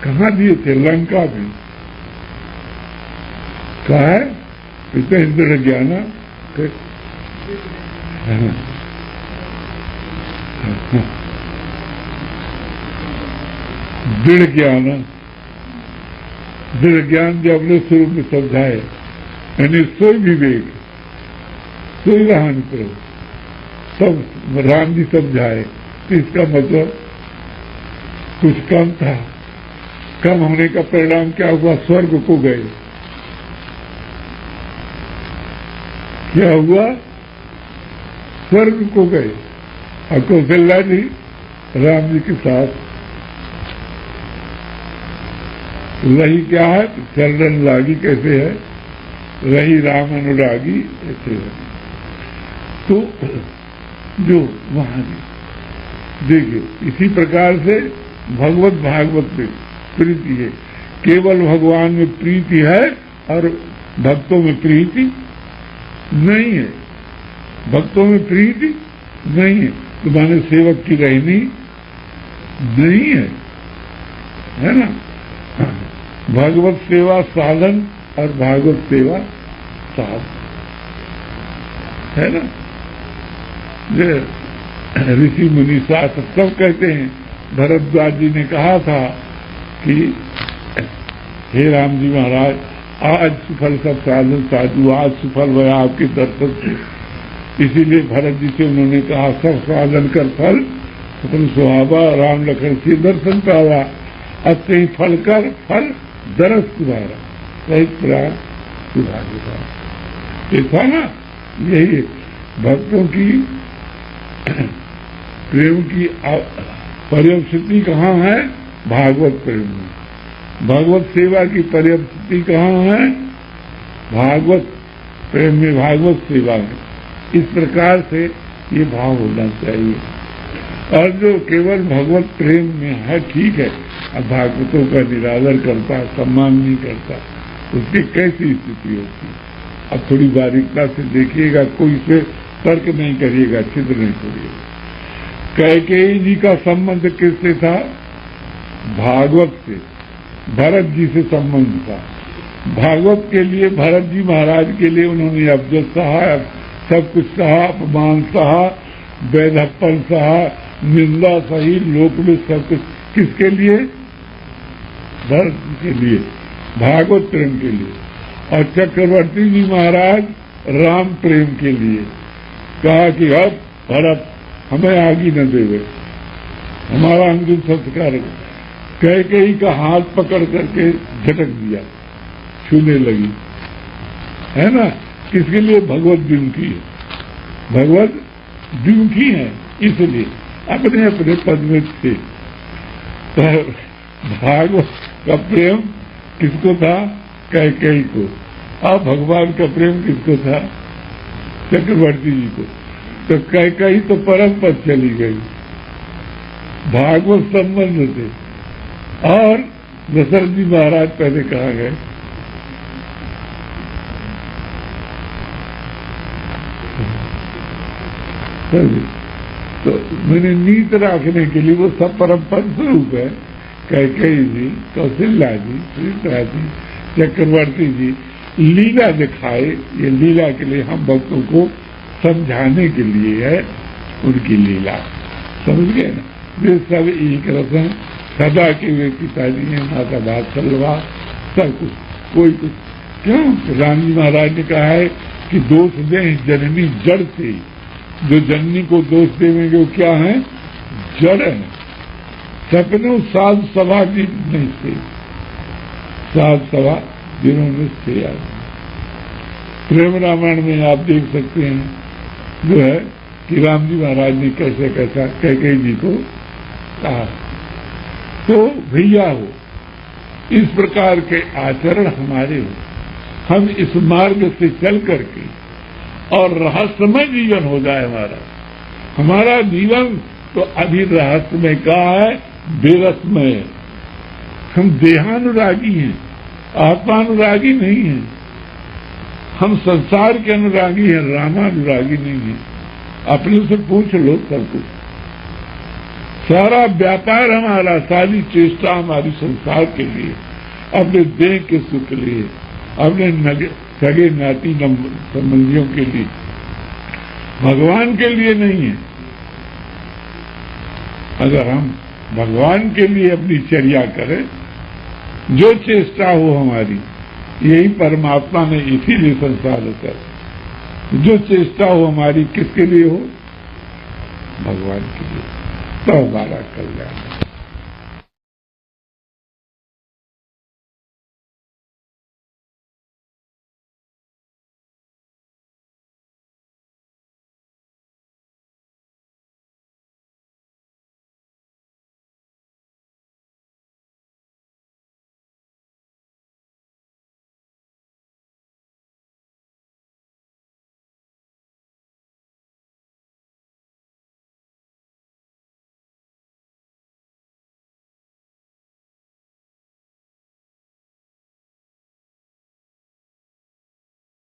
कहाँ दिए थे? लंका में। कहा है इतना इंद्र ज्ञाना दृढ़ ज्ञान, दृढ़ ज्ञान जो अपने स्वरूप में समझाए, यानी सोई विवेक सोई रहानी प्रभु, सब राम जी समझाए। तो इसका मतलब कुछ कम था, कम होने का परिणाम क्या हुआ? स्वर्ग को गए। क्या हुआ? स्वर्ग को गए। और कौशल्या जी राम जी के साथ रही। क्या है? चरण लागी कैसे है? रही राम अनुरागी ऐसे है। तो जो वहां देखिए, इसी प्रकार से भगवत भागवत में प्रीति है। केवल भगवान में प्रीति है और भक्तों में प्रीति नहीं है। भक्तों में प्रीति नहीं है तो माने सेवक की रहनी नहीं है ना। भागवत सेवा साधन और भागवत सेवा साधन है ना। ऋषि मुनि शास्त्र सब कहते हैं। भरद्वाज जी ने कहा था कि हे राम जी महाराज, आज सुफल सब साधन साधु, आज सुफल हुआ आपके दर्शन से। इसीलिए भरत जी से उन्होंने कहा सब साधन कर फल सुफल सुहावा, राम लखन से दर्शन पावा, अत्य फल कर फल दरस तुम्हारा, सहित प्राण सुधार। ये था ना, यही भक्तों की प्रेम की पर्यवसिद्धि कहाँ है? भागवत प्रेम में। भागवत सेवा की पर्यवसिद्धि कहाँ है? भागवत प्रेम में, भागवत सेवा में। इस प्रकार से ये भाव होना चाहिए। और जो केवल भगवत प्रेम में है ठीक है, अब भागवतों का निरादर करता, सम्मान नहीं करता, उसकी कैसी स्थिति होती? अब थोड़ी बारीकता से देखिएगा, कोई से तर्क नहीं करिएगा, छिद्र नहीं छोड़िएगा। कैकेयी जी का संबंध किससे था? भागवत से, भरत जी से संबंध था। भागवत के लिए, भरत जी महाराज के लिए उन्होंने अवजत सहा, सब कुछ सहा, अपमान सहा, वैधप्पन सहा, निंदा सही, लोक में सब कुछ। किसके लिए? भरत जी के लिए, भागवत प्रेम के लिए। और चक्रवर्ती जी महाराज राम प्रेम के लिए कहा कि अब भरत हमें आगे न देवे, हमारा अंतिम संस्कार। कैकेयी का हाथ पकड़ करके झटक दिया, छूने लगी, है ना? किसके लिए? भगवत विमुखी है, भगवत विमुखी है, इसलिए अपने अपने पद में थे। तो भागवत का प्रेम किसको था? कैकेयी को। और भगवान का प्रेम किसको था? चक्रवर्ती जी को। तो कैकेयी तो परम पद चली गई, भागवत संबंध थे। और दशरथ जी महाराज पहले कहा गए? तो मैंने नीत रखने के लिए वो सब परम पद स्वरूप है। कैकेयी जी, कौशल्या जी, सुमित्रा जी, चक्रवर्ती जी लीला दिखाए। ये लीला के लिए हम भक्तों को समझाने के लिए है, उनकी लीला, समझ गए ना? वे सब एक रसम सदा के वे पिताजी हैं, माता बात्सल्यवा, सब कुछ, कोई कुछ। क्यों? राम जी महाराज ने कहा है कि दोष दें जननी जड़ से। जो जननी को दोष देंगे वो क्या है? जड़ है। सपनों साध सभा की नहीं से, साध सभा जिन्होंने से याद। प्रेम रामायण में आप देख सकते हैं जो है कि राम जी महाराज ने कैसे कैसा कैकेयी जी को कहा। तो भैया हो, इस प्रकार के आचरण हमारे हो, हम इस मार्ग से चल करके और रहस्यमय जीवन हो जाए हमारा जीवन तो अभी रहस्यमय का है, बेरसमय है। हम देहानुरागी हैं, आत्मानुरागी नहीं हैं। हम संसार के अनुरागी हैं, रामानुरागी नहीं हैं। अपने से पूछ लो सब कुछ। सारा व्यापार हमारा, सारी चेष्टा हमारी संसार के लिए, अपने देह के सुख के लिए, अपने सगे नाती संबंधियों के लिए, भगवान के लिए नहीं है। अगर हम भगवान के लिए अपनी चर्या करें, जो चेष्टा हो हमारी, यही परमात्मा ने इसीलिए संसार रचा। जो चेष्टा हो हमारी किसके लिए हो? भगवान के लिए, तो हमारा कल्याण।